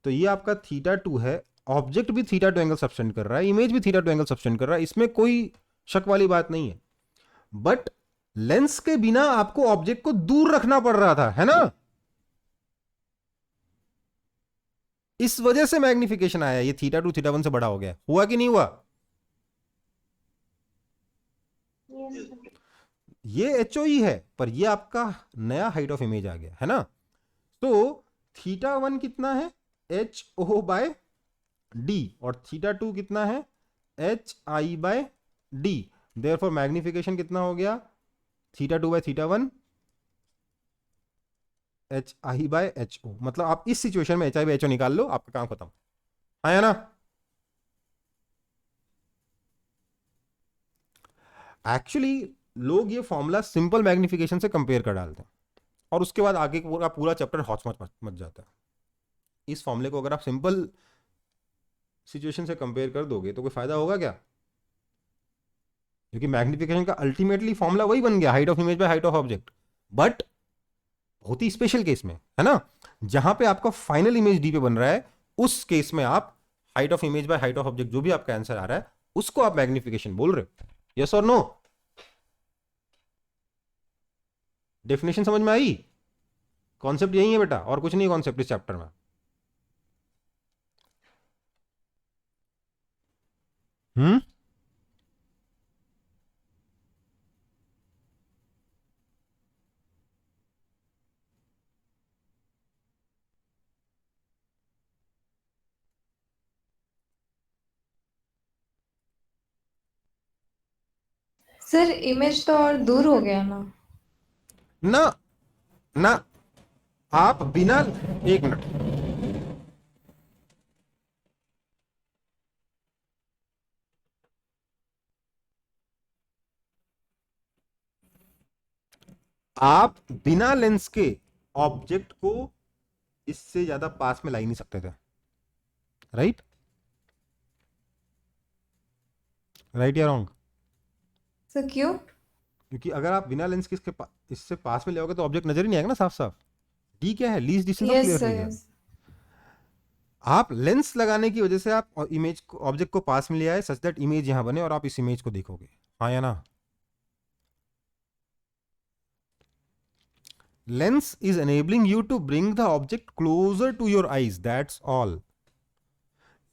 तो ये आपका θ2 है, ऑब्जेक्ट भी θ2 एंगल सब्सटेंड कर रहा है, इमेज भी θ2 एंगल सब्सटेंड कर रहा है, इसमें कोई शक वाली बात नहीं है। बट लेंस के बिना आपको ऑब्जेक्ट को दूर रखना पड़ रहा था, है ना? इस वजह से मैग्निफिकेशन आया, ये θ2 θ1 से बड़ा हो गया, हुआ कि नहीं हुआ? Yes, sir. ये HOE है, पर ये आपका नया हाइट ऑफ इमेज आ गया, है ना? तो θ1 कितना है? HO बाय D, और θ2 कितना है? HI by D। Therefore magnification कितना हो गया? θ2 बाय θ1 HI बाय HO। मतलब आप इस सिचुएशन में HI बाय HO निकाल लो, आपका काम खत्म, है ना? एक्चुअली लोग ये फॉर्मूला सिंपल मैग्निफिकेशन से कंपेयर कर डालते हैं और उसके बाद आगे पूरा पूरा चैप्टर हौच मच जाता है। इस फॉर्मूले को अगर आप सिंपल सिचुएशन से कंपेयर कर दोगे तो कोई फायदा होगा क्या? क्योंकि मैग्निफिकेशन का अल्टीमेटली फॉर्मूला वही बन गया, height of image by height of object. But बहुत ही स्पेशल केस में, है ना, जहां पे आपका फाइनल इमेज डी पे बन रहा है, उस केस में आप height of image by height of object जो भी आपका आंसर आ रहा है उसको आप मैग्निफिकेशन बोल रहे हो, यस और नो? डेफिनेशन समझ में आई? कॉन्सेप्ट यही है बेटा, और कुछ नहीं कॉन्सेप्ट इस चैप्टर में। हम्म सर इमेज तो और दूर हो गया ना। ना ना, आप बिना, एक मिनट, आप बिना लेंस के ऑब्जेक्ट को इससे ज्यादा पास में ला ही नहीं सकते थे, राइट? राइट या रॉन्ग? सर क्यों? क्योंकि अगर आप बिना लेंस के इससे पास में ले आओगे तो ऑब्जेक्ट नजर ही नहीं आएगा ना साफ साफ। डी क्या है? Least distance of yes clear sir, vision. Yes. आप लेंस लगाने की वजह से आप इमेज को, ऑब्जेक्ट को पास में ले आए सच दैट इमेज यहां बने और आप इस इमेज को देखोगे, हाँ या ना? Lens is enabling you to bring the object closer to your eyes, that's all.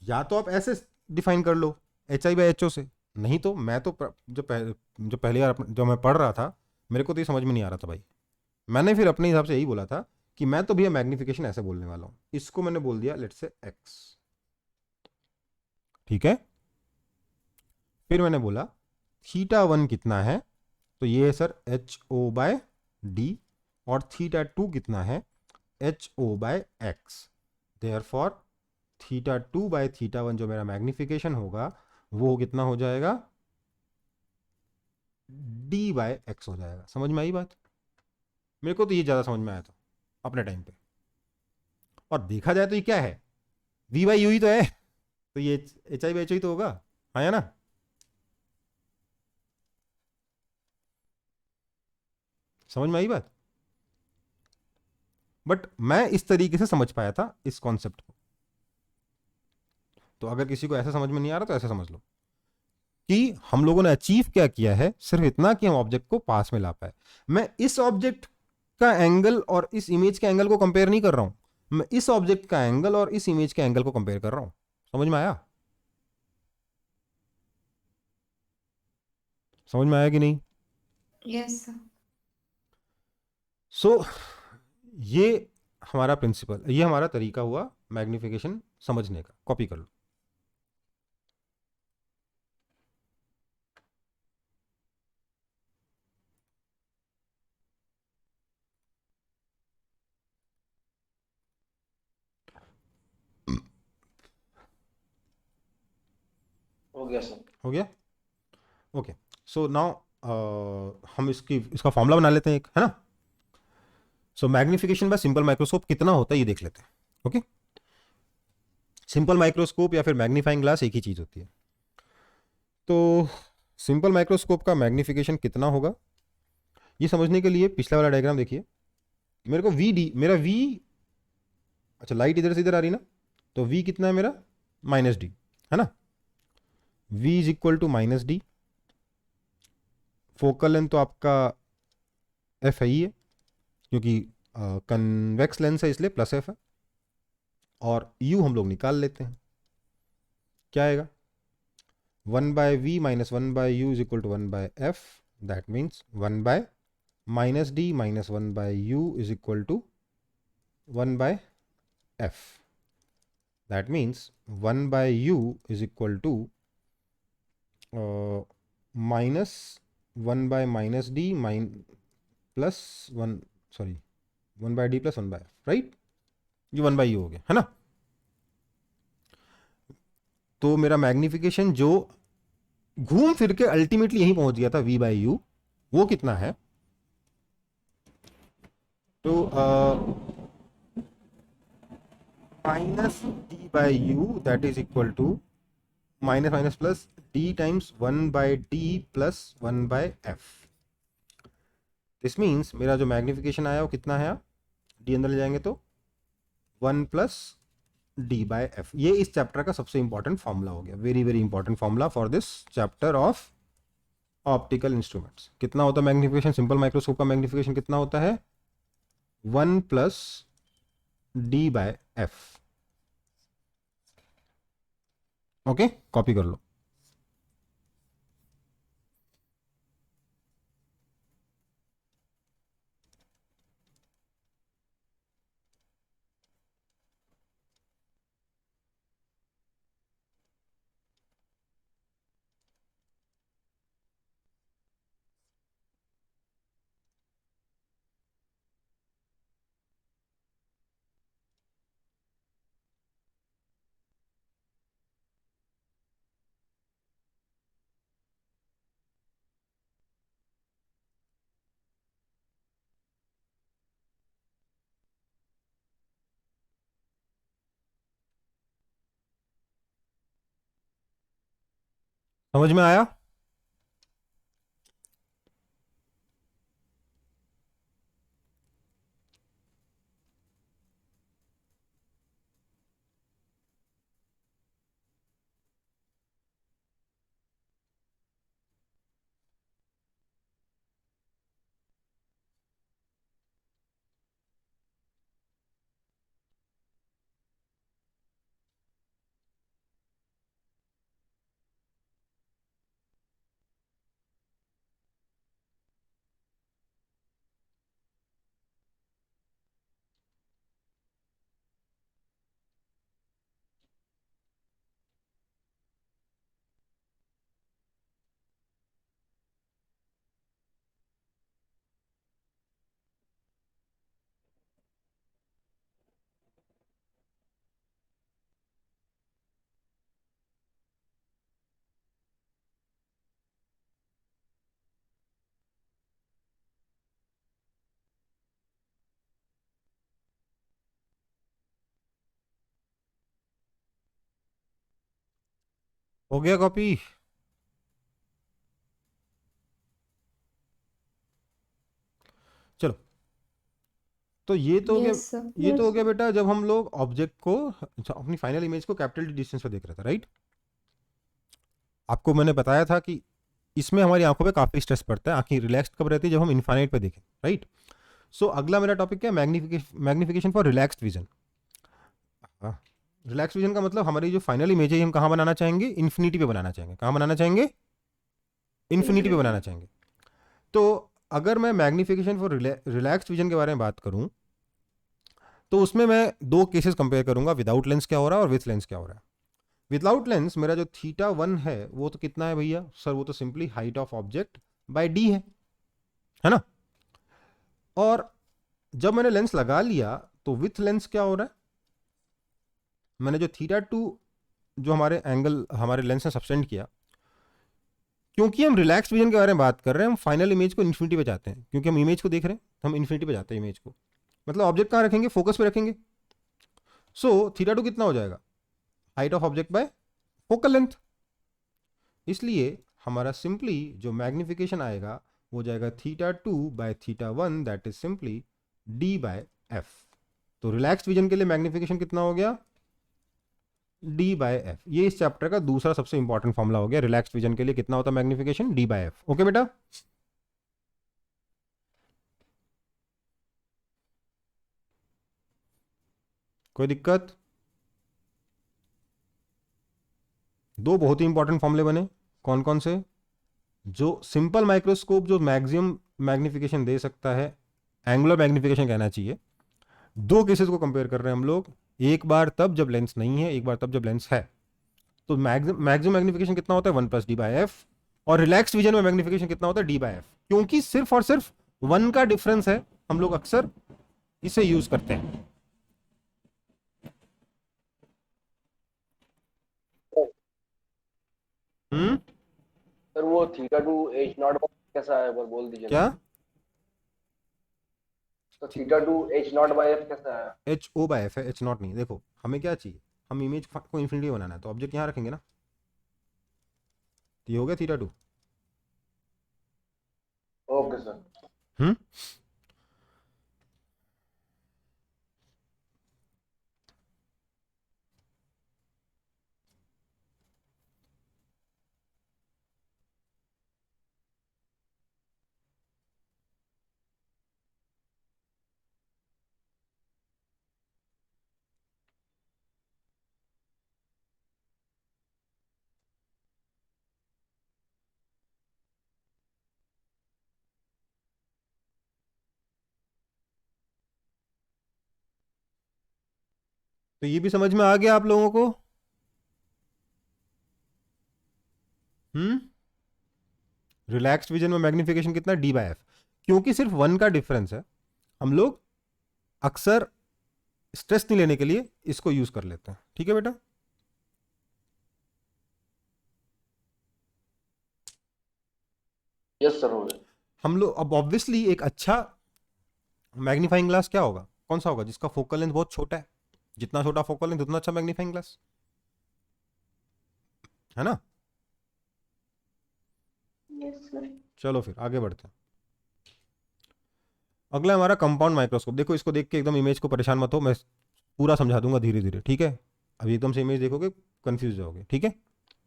या तो आप ऐसे डिफाइन कर लो HI/HO से, नहीं तो मैं तो जो पहली बार जो मैं पढ़ रहा था मेरे को तो ये समझ में नहीं आ रहा था भाई। मैंने फिर अपने हिसाब से यही बोला था कि मैं तो भैया मैग्निफिकेशन ऐसे बोलने वाला हूं, इसको मैंने बोल दिया लेट्स से x, ठीक है। फिर मैंने बोला θ1 कितना है, तो ये है सर HO/D, और θ2 कितना है, HO/X। देयरफॉर θ2/θ1 जो मेरा मैग्निफिकेशन होगा वो कितना हो जाएगा, D/X हो जाएगा। समझ में आई बात? मेरे को तो ये ज़्यादा समझ में आया था अपने टाइम पे। और देखा जाए तो ये क्या है, V/U ही तो है, तो ये HI/HO ही तो होगा, हाँ या ना? समझ में आई बात? बट मैं इस तरीके से समझ पाया था इस कॉन्सेप्ट को। तो अगर किसी को ऐसा समझ में नहीं आ रहा तो ऐसा समझ लो कि हम लोगों ने अचीव क्या किया है, सिर्फ इतना कि हम ऑब्जेक्ट को पास में ला पाए। मैं इस ऑब्जेक्ट का एंगल और इस इमेज के एंगल को कंपेयर नहीं कर रहा हूं, मैं इस ऑब्जेक्ट का एंगल और इस इमेज के एंगल को कंपेयर कर रहा हूं। समझ में आया? समझ में आया कि नहीं? Yes sir. सो ये हमारा प्रिंसिपल, ये हमारा तरीका हुआ मैग्निफिकेशन समझने का। कॉपी कर लो। हो गया सर। हो गया? ओके। सो नाउ हम इसका फॉर्मूला बना लेते हैं एक, है ना? सो मैग्निफिकेशन बाय सिंपल माइक्रोस्कोप कितना होता है ये देख लेते हैं। ओके, सिंपल माइक्रोस्कोप या फिर मैग्नीफाइंग ग्लास एक ही चीज होती है। तो सिंपल माइक्रोस्कोप का मैग्निफिकेशन कितना होगा ये समझने के लिए पिछला वाला डायग्राम देखिए। मेरे को मेरा वी, अच्छा लाइट इधर से इधर आ रही ना, तो वी कितना है मेरा, -D, है ना? V is equal to -D। Focal length तो आपका F है ही है, क्योंकि कन्वेक्स लेंस है इसलिए +F है। और U हम लोग निकाल लेते हैं, क्या आएगा, 1/V - 1/U is equal to 1/F। That means 1/-D - 1/U is equal to 1/F। That means 1/U is equal to -1/-D +1, sorry 1/D + 1/F, right? ये 1/U हो गया, है ना? तो मेरा मैग्निफिकेशन जो घूम फिर के अल्टीमेटली यहीं पहुंच गया था V/U, वो कितना है, तो -D/U that is equal to minus minus plus D times 1/D + 1/F। This means मेरा जो मैग्निफिकेशन आया वो कितना है, D अंदर ले जाएंगे तो 1 + D/F। ये इस चैप्टर का सबसे इंपॉर्टेंट फॉर्मूला हो गया, very very important formula for this chapter of optical instruments. कितना होता है मैग्निफिकेशन, सिंपल माइक्रोस्कोप का मैग्निफिकेशन कितना होता है, 1 + D/F। ओके, कॉपी कर लो। समझ में आया? हो गया कॉपी? चलो, तो ये तो हो गया, यस सर। ये तो हो गया बेटा जब हम लोग ऑब्जेक्ट को, अपनी फाइनल इमेज को कैपिटल डी डिस्टेंस पे देख रहे थे, राइट? आपको मैंने बताया था कि इसमें हमारी आंखों पे काफी स्ट्रेस पड़ता है, आंखें रिलैक्स कब रहती है? जब हम इनफाइनाइट पे देखें, राइट? सो अगला मेरा टॉपिक क्या है? Magnification for relaxed vision. Relax vision का मतलब हमारी जो फाइनल इमेज है हम कहाँ बनाना चाहेंगे? इन्फिनिटी पे बनाना चाहेंगे। कहाँ बनाना चाहेंगे? इन्फिनिटी पे बनाना चाहेंगे। तो अगर मैं मैग्निफिकेशन फॉर रिलैक्स्ड विजन के बारे में बात करूं तो उसमें मैं दो केसेस कंपेयर करूंगा, विदाउट लेंस क्या हो रहा है और विथ लेंस क्या हो रहा है। विदाउट लेंस मेरा जो θ1 है वो तो कितना है भैया? सर वो तो simply height of object bye D है ना? और जब मैंने लेंस लगा लिया तो विथ लेंस क्या हो रहा है? मैंने जो θ2 जो हमारे एंगल हमारे लेंस ने सब्सटेंड किया, क्योंकि हम रिलैक्स विजन के बारे में बात कर रहे हैं, हम फाइनल इमेज को इन्फिनिटी पे जाते हैं, क्योंकि हम इमेज को देख रहे हैं तो हम इन्फिनिटी पे जाते हैं इमेज को, मतलब ऑब्जेक्ट कहाँ रखेंगे? फोकस पे रखेंगे। सो θ2 कितना हो जाएगा? Height of object by focal length. इसलिए हमारा सिंपली जो मैग्निफिकेशन आएगा वो जाएगा θ2 by θ1, that is simply d by F. तो रिलैक्स विजन के लिए मैग्निफिकेशन कितना हो गया? d by F. ये इस चैप्टर का दूसरा सबसे इंपॉर्टेंट फॉर्मूला हो गया। रिलैक्स विजन के लिए कितना होता है magnification? d by F. Okay बेटा? कोई दिक्कत? दो बहुत ही इंपॉर्टेंट फॉर्मूले बने। कौन कौन से? जो सिंपल माइक्रोस्कोप जो मैक्सिमम मैग्निफिकेशन दे सकता है, एंगुलर मैग्निफिकेशन कहना चाहिए। दो केसेस को कंपेयर कर रहे हैं हम लोग, एक बार तब जब लेंस नहीं है, एक बार तब जब लेंस है। तो मैक्सिमम मैग्निफिकेशन कितना होता है? 1 + d बाय एफ। और रिलैक्स विजन में मैग्निफिकेशन कितना होता है? d by F. क्योंकि सिर्फ और सिर्फ 1 का डिफरेंस है, हम लोग अक्सर इसे यूज करते हैं। हम्म, सर वो θ2 H0 कैसा है, एक बार बोल दीजिए क्या? ना। तो θ2 H0 बाय एफ कैसा है? एच ओ बाय एफ है, एच नॉट नहीं। देखो हमें क्या चाहिए? हम इमेज को इन्फिनिटी बनाना है, तो ऑब्जेक्ट यहाँ रखेंगे ना। तो ये हो गया θ2। Okay sir. हम्म, तो ये भी समझ में आ गया आप लोगों को? हम्म, रिलैक्स्ड विजन में मैग्निफिकेशन कितना? d by F. क्योंकि सिर्फ 1 का डिफरेंस है, हम लोग अक्सर स्ट्रेस नहीं लेने के लिए इसको यूज कर लेते हैं। ठीक है बेटा? यस सर, हो गया। हम लोग अब ऑब्वियसली एक अच्छा मैग्नीफाइंग ग्लास क्या होगा? कौन सा होगा? जिसका फोकल लेंथ बहुत छोटा है। जितना छोटा फोकल लेंथ उतना अच्छा मैग्नीफाइंग ग्लास, है ना? Yes, sir. चलो फिर आगे बढ़ते हैं। अगला हमारा कंपाउंड माइक्रोस्कोप। देखो इसको देख के एकदम इमेज को परेशान मत हो, मैं पूरा समझा दूंगा धीरे धीरे, ठीक है। अभी एकदम से इमेज देखोगे कंफ्यूज जाओगे, ठीक है।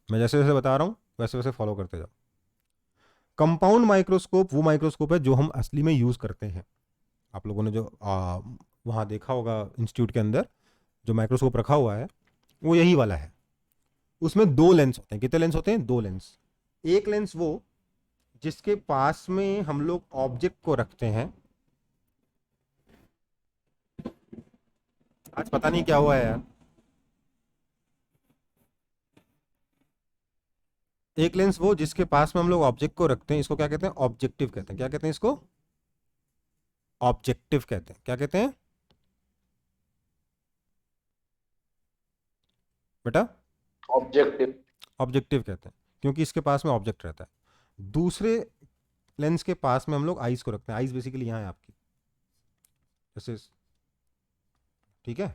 मैं जैसे जैसे बता रहा हूँ वैसे वैसे फॉलो करते जाओ। कंपाउंड माइक्रोस्कोप वो माइक्रोस्कोप है जो हम असली में यूज करते हैं। आप लोगों ने जो वहाँ देखा होगा इंस्टीट्यूट के अंदर जो माइक्रोस्कोप रखा हुआ है वो यही वाला है। उसमें दो लेंस होते हैं। कितने लेंस होते हैं? दो लेंस। एक लेंस वो जिसके पास में हम लोग ऑब्जेक्ट को रखते हैं। आज पता नहीं क्या हुआ है यार। एक लेंस वो जिसके पास में हम लोग ऑब्जेक्ट को रखते हैं, इसको क्या कहते हैं? ऑब्जेक्टिव कहते हैं। क्या कहते हैं इसको? ऑब्जेक्टिव कहते हैं। क्या कहते हैं बेटा? ऑब्जेक्टिव। ऑब्जेक्टिव कहते हैं क्योंकि इसके पास में ऑब्जेक्ट रहता है। दूसरे लेंस के पास में हम लोग आइज को रखते हैं। आइज बेसिकली यहाँ है आपकी, जैसे, ठीक है,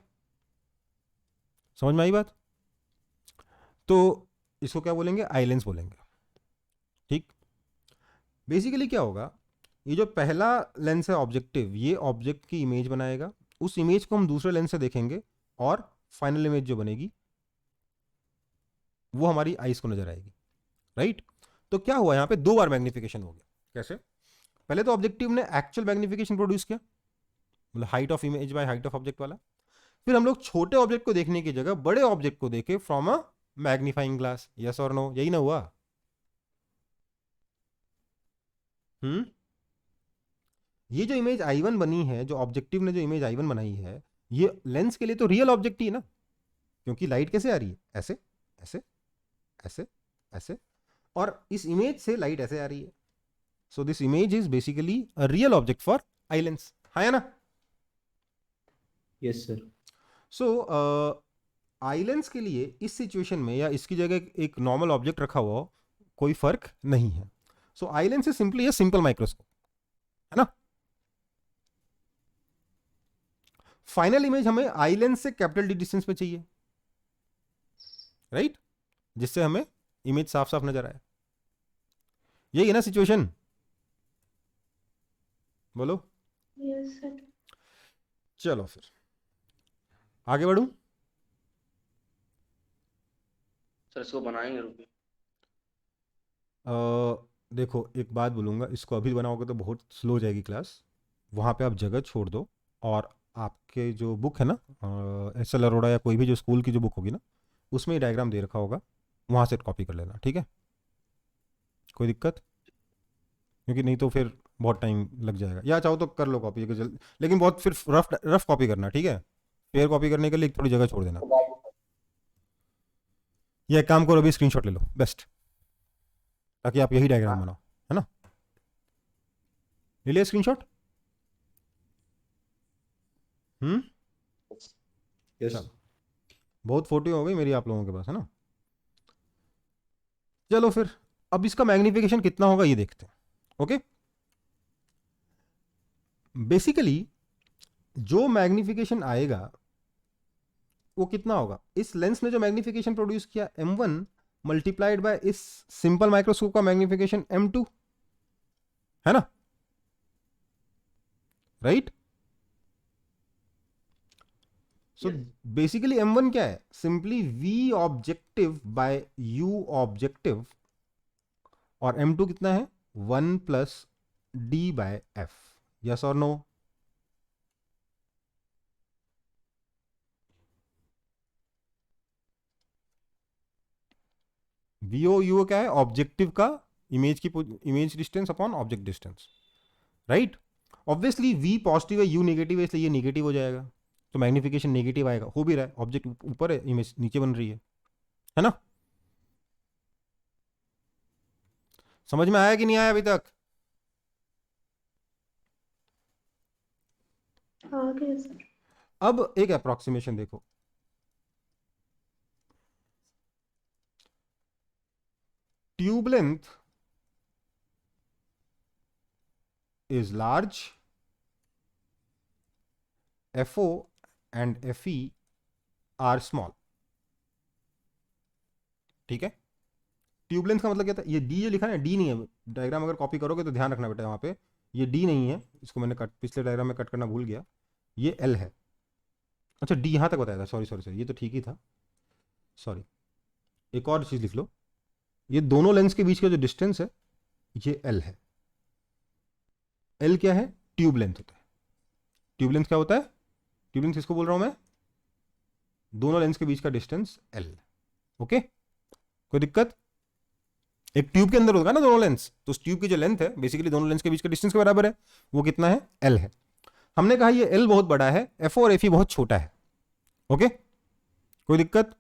समझ में आई बात? तो इसको क्या बोलेंगे? आई लेंस बोलेंगे, ठीक। बेसिकली क्या होगा, ये जो पहला लेंस है ऑब्जेक्टिव, ये ऑब्जेक्ट की इमेज बनाएगा। उस इमेज को हम दूसरे लेंस से देखेंगे और फाइनल इमेज जो बनेगी वो हमारी आइज को नजर आएगी, राइट। तो क्या हुआ, यहां पे दो बार मैग्निफिकेशन हो गया। कैसे? पहले तो ऑब्जेक्टिव ने एक्चुअल मैग्निफिकेशन प्रोड्यूस किया, मतलब height of image by height of object वाला। फिर हम लोग छोटे ऑब्जेक्ट को देखने की जगह बड़े ऑब्जेक्ट को देखे from a magnifying glass. Yes और नो? यही ना हुआ? ये जो इमेज I1 बनी है, जो ऑब्जेक्टिव ने जो इमेज I1 बनाई है, ये लेंस के लिए तो रियल ऑब्जेक्ट ही है ना, क्योंकि लाइट कैसे आ रही है? ऐसे, ऐसे, ऐसे, ऐसे, और इस इमेज से लाइट ऐसे आ रही है। So this image is basically a real object for eye lens, है ना? Yes sir. So eye lens के लिए इस सिचुएशन में या इसकी जगह एक नॉर्मल ऑब्जेक्ट रखा हुआ हो, कोई फर्क नहीं है। So eye lens is simply a simple microscope, है ना। फाइनल इमेज हमें आई लेंस से कैपिटल डी डिस्टेंस पे चाहिए, राइट, जिससे हमें इमेज साफ साफ नजर आए। यही है ना सिचुएशन? बोलो। Yes, sir. चलो फिर आगे बढ़ूं। सर इसको बनाएंगे, रुकिए। देखो एक बात बोलूंगा, इसको अभी बनाओगे तो बहुत स्लो हो जाएगी क्लास। वहां पे आप जगह छोड़ दो और आपके जो बुक है ना, एस एल अरोड़ा या कोई भी जो स्कूल की जो बुक होगी ना, उसमें ही डायग्राम दे रखा होगा, वहां से कॉपी कर लेना, ठीक है। कोई दिक्कत? क्योंकि नहीं तो फिर बहुत टाइम लग जाएगा। या चाहो तो कर लो कॉपी जल्द, लेकिन बहुत फिर रफ रफ कॉपी करना, ठीक है। पेयर कॉपी करने के लिए थोड़ी जगह छोड़ देना। या एक काम करो, अभी स्क्रीनशॉट ले लो बेस्ट, ताकि आप यही डायग्राम बनाओ, है ना। ले लिया स्क्रीनशॉट? यस। चलो, बहुत फोटो हो गई मेरी आप लोगों के पास, है ना। चलो फिर अब इसका मैग्निफिकेशन कितना होगा ये देखते हैं, ओके। बेसिकली जो मैग्निफिकेशन आएगा वो कितना होगा? इस लेंस ने जो मैग्निफिकेशन प्रोड्यूस किया M1 मल्टीप्लाइड बाय इस सिंपल माइक्रोस्कोप का मैग्निफिकेशन M2, है ना, राइट। सो बेसिकली M1 क्या है? Simply V objective by U objective, और M2 कितना है? 1 plus D by F। Yes और नो? वीओ यू क्या है? ऑब्जेक्टिव का इमेज की image distance upon object distance, right. Obviously V positive है, यू नेगेटिव है, इसलिए ये नेगेटिव हो जाएगा, तो मैग्निफिकेशन नेगेटिव आएगा। हो भी रहा है, ऑब्जेक्ट ऊपर है, इमेज नीचे बन रही है ना। समझ में आया कि नहीं आया अभी तक? Okay, sir. अब एक अप्रोक्सीमेशन देखो। Tube length is large, FO and FE are small, ठीक है। ट्यूब लेंथ का मतलब क्या था, ये डी जो लिखा है ना, डी नहीं है, डायग्राम अगर कॉपी करोगे तो ध्यान रखना बेटा, वहाँ पे ये डी नहीं है, इसको मैंने कट पिछले डायग्राम में कट करना भूल गया, ये एल है। अच्छा डी यहाँ तक बताया था, सॉरी सॉरी सॉरी, ये तो ठीक ही था, सॉरी। एक और चीज़ लिख लो, ये दोनों लेंस के बीच का जो डिस्टेंस है ये एल है। एल क्या है, ट्यूब लेंथ होता है। ट्यूब लेंथ क्या होता है, ट्यूब लेंथ किसको बोल रहा हूँ मैं, दोनों लेंस के बीच का डिस्टेंस एल। ओके, कोई दिक्कत? एक ट्यूब के अंदर होगा ना दोनों लेंस, तो उस ट्यूब की जो लेंथ है बेसिकली दोनों लेंस के बीच का डिस्टेंस के बराबर है, वो कितना है, एल है। हमने कहा ये एल बहुत बड़ा है, एफ और एफ ई बहुत छोटा है। ओके, कोई दिक्कत?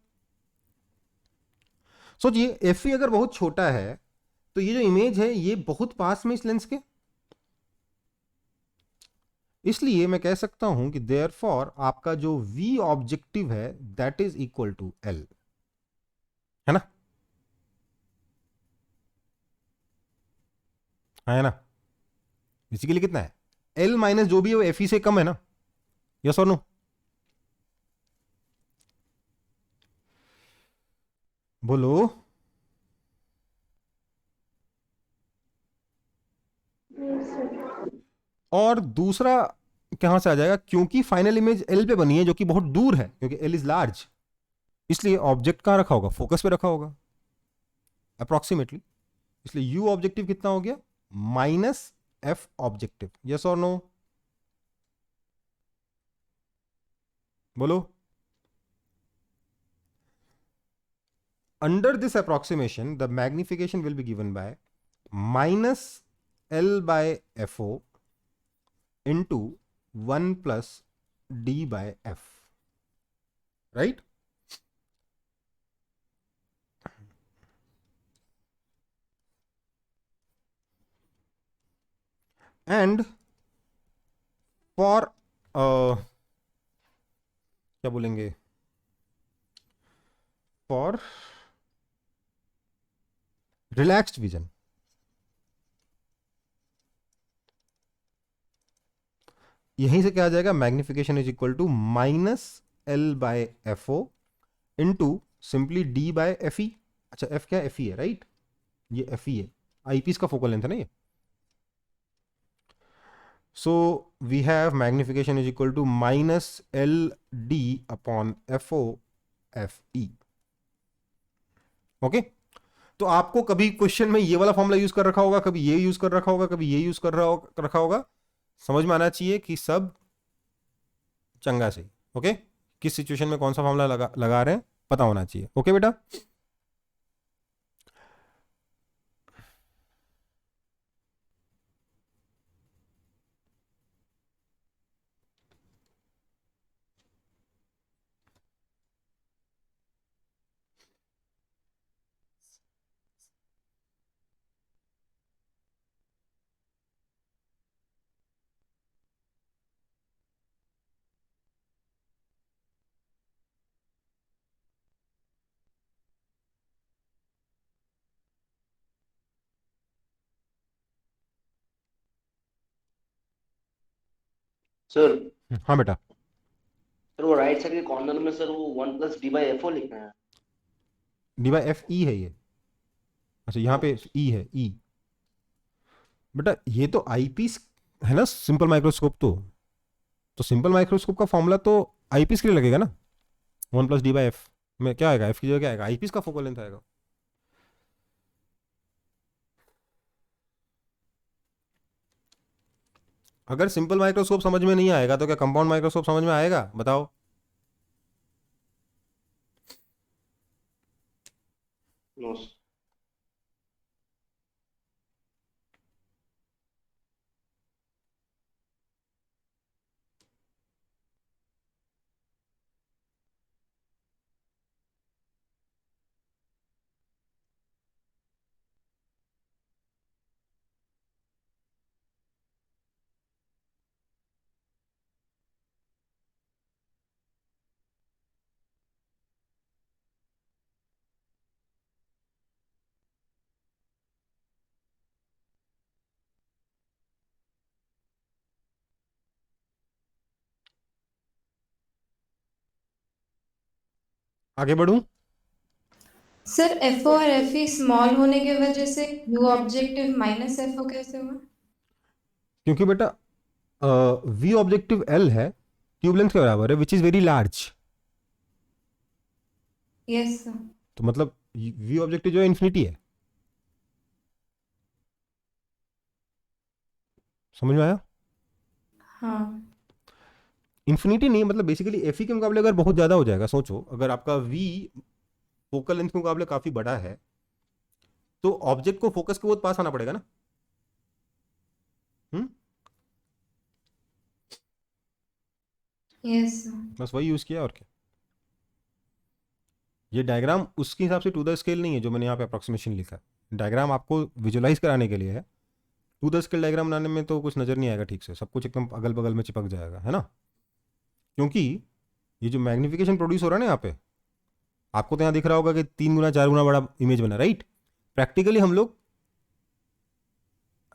सोचिए एफ ई अगर बहुत छोटा है तो ये जो इमेज है ये बहुत पास में इस लेंस के, इसलिए मैं कह सकता हूं कि देयरफॉर आपका जो वी ऑब्जेक्टिव है that is equal to L, है ना, है ना। बेसिकली कितना है, एल माइनस जो भी है वो एफ ई से कम है ना, यस और नो? बोलो। Yes, sir. और दूसरा कहां से आ जाएगा, क्योंकि फाइनल इमेज एल पे बनी है जो कि बहुत दूर है, क्योंकि एल इज लार्ज, इसलिए ऑब्जेक्ट कहां रखा होगा, फोकस पे रखा होगा अप्रोक्सीमेटली, इसलिए यू ऑब्जेक्टिव कितना हो गया, माइनस एफ ऑब्जेक्टिव, यस और नो? बोलो। Under this approximation, the magnification will be given by minus L by FO into 1 plus D by F, right? And for क्या बोलेंगे, for relaxed vision, यहीं से क्या आ जाएगा, magnification is equal to minus L by F O into simply D by F E. अच्छा F क्या, F E है, राइट, ये एफ ई है, आईपीस का फोकल लेंथ है ना ये। So we have magnification is equal to minus L D upon F O F E. Okay, तो आपको कभी क्वेश्चन में ये वाला फॉर्मूला यूज कर रखा होगा, कभी ये यूज कर रखा होगा, कभी ये यूज कर रखा होगा, समझ में आना चाहिए कि सब चंगा से। ओके, किस सिचुएशन में कौन सा फॉर्मूला लगा रहे हैं पता होना चाहिए। ओके बेटा, सर हाँ बेटा, सर वो राइट साइड के कॉर्नर में सर वो 1 + D/FO लिखना है। डी बाई एफ ई है ये। अच्छा यहाँ पे ई है, ई बेटा, ये तो आईपीस है ना, सिंपल माइक्रोस्कोप तो सिंपल माइक्रोस्कोप का फॉर्मूला तो आईपीस के लिए लगेगा ना, 1 + D/F में क्या आएगा, एफ की जगह क्या आएगा, आईपीस का फोकल लेंथ आएगा। अगर सिंपल माइक्रोस्कोप समझ में नहीं आएगा तो क्या कंपाउंड माइक्रोस्कोप समझ में आएगा, बताओ? नो आगे बढ़ूं? सर एफ और एफ ई स्मॉल होने की वजह से U objective minus F O कैसे हुआ? क्योंकि बेटा वी ऑब्जेक्टिव एल है, ट्यूबलेंथ के बराबर है, which is very large. Yes sir. तो मतलब वी ऑब्जेक्टिव जो है इन्फिनिटी है। समझ में आया? हाँ। इन्फिनिटी नहीं, मतलब बेसिकली एफ के मुकाबले अगर बहुत ज़्यादा हो जाएगा, सोचो अगर आपका वी फोकल लेंथ के मुकाबले काफ़ी बड़ा है तो ऑब्जेक्ट को फोकस के बहुत पास आना पड़ेगा ना। हम्म, यस सर। बस वही यूज़ किया और क्या। ये डायग्राम उसके हिसाब से टू द स्केल नहीं है जो मैंने यहाँ पे अप्रोक्सीमेशन लिखा है। डायग्राम आपको विजुलाइज कराने के लिए है। टू द स्केल डायग्राम बनाने में तो कुछ नज़र नहीं आएगा ठीक से, सब कुछ एकदम अगल बगल में चिपक जाएगा, है ना। क्योंकि ये जो मैग्निफिकेशन प्रोड्यूस हो रहा है ना यहाँ पे, आपको तो यहाँ दिख रहा होगा कि 3 गुना 4 गुना बड़ा इमेज बना, राइट। प्रैक्टिकली हम लोग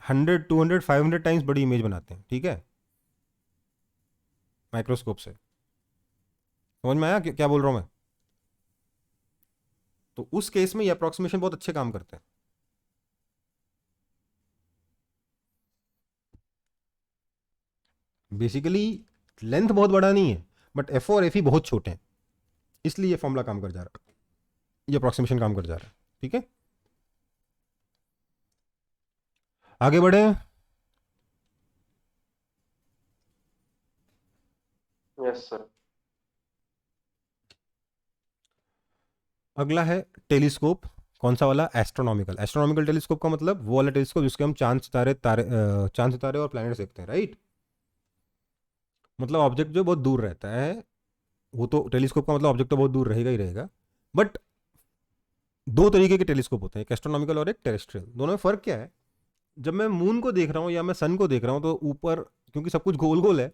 100 200 500 टाइम्स बड़ी इमेज बनाते हैं, ठीक है, माइक्रोस्कोप से। समझ में आया क्या बोल रहा हूँ मैं? तो उस केस में ये अप्रोक्सीमेशन बहुत अच्छे काम करते हैं। बेसिकली लेंथ बहुत बड़ा नहीं है, बट एफ और एफ ई बहुत छोटे हैं, इसलिए ये फॉर्मूला काम कर जा रहा है, ये अप्रोक्सीमेशन काम कर जा रहा है, ठीक है। आगे बढ़े। Yes sir. अगला है टेलीस्कोप। कौन सा वाला? एस्ट्रोनॉमिकल। एस्ट्रोनॉमिकल टेलीस्कोप का मतलब वो वाला टेलीस्कोप जिसके हम चांद सितारे और प्लैनेट्स देखते हैं, राइट। मतलब ऑब्जेक्ट जो बहुत दूर रहता है, वो तो टेलीस्कोप का मतलब ऑब्जेक्ट तो बहुत दूर रहेगा ही रहेगा। बट दो तरीके के टेलीस्कोप होते हैं, एक एस्ट्रोनॉमिकल और एक टेरेस्ट्रियल। दोनों में फ़र्क क्या है? जब मैं मून को देख रहा हूँ या मैं सन को देख रहा हूँ तो ऊपर, क्योंकि सब कुछ गोल गोल है,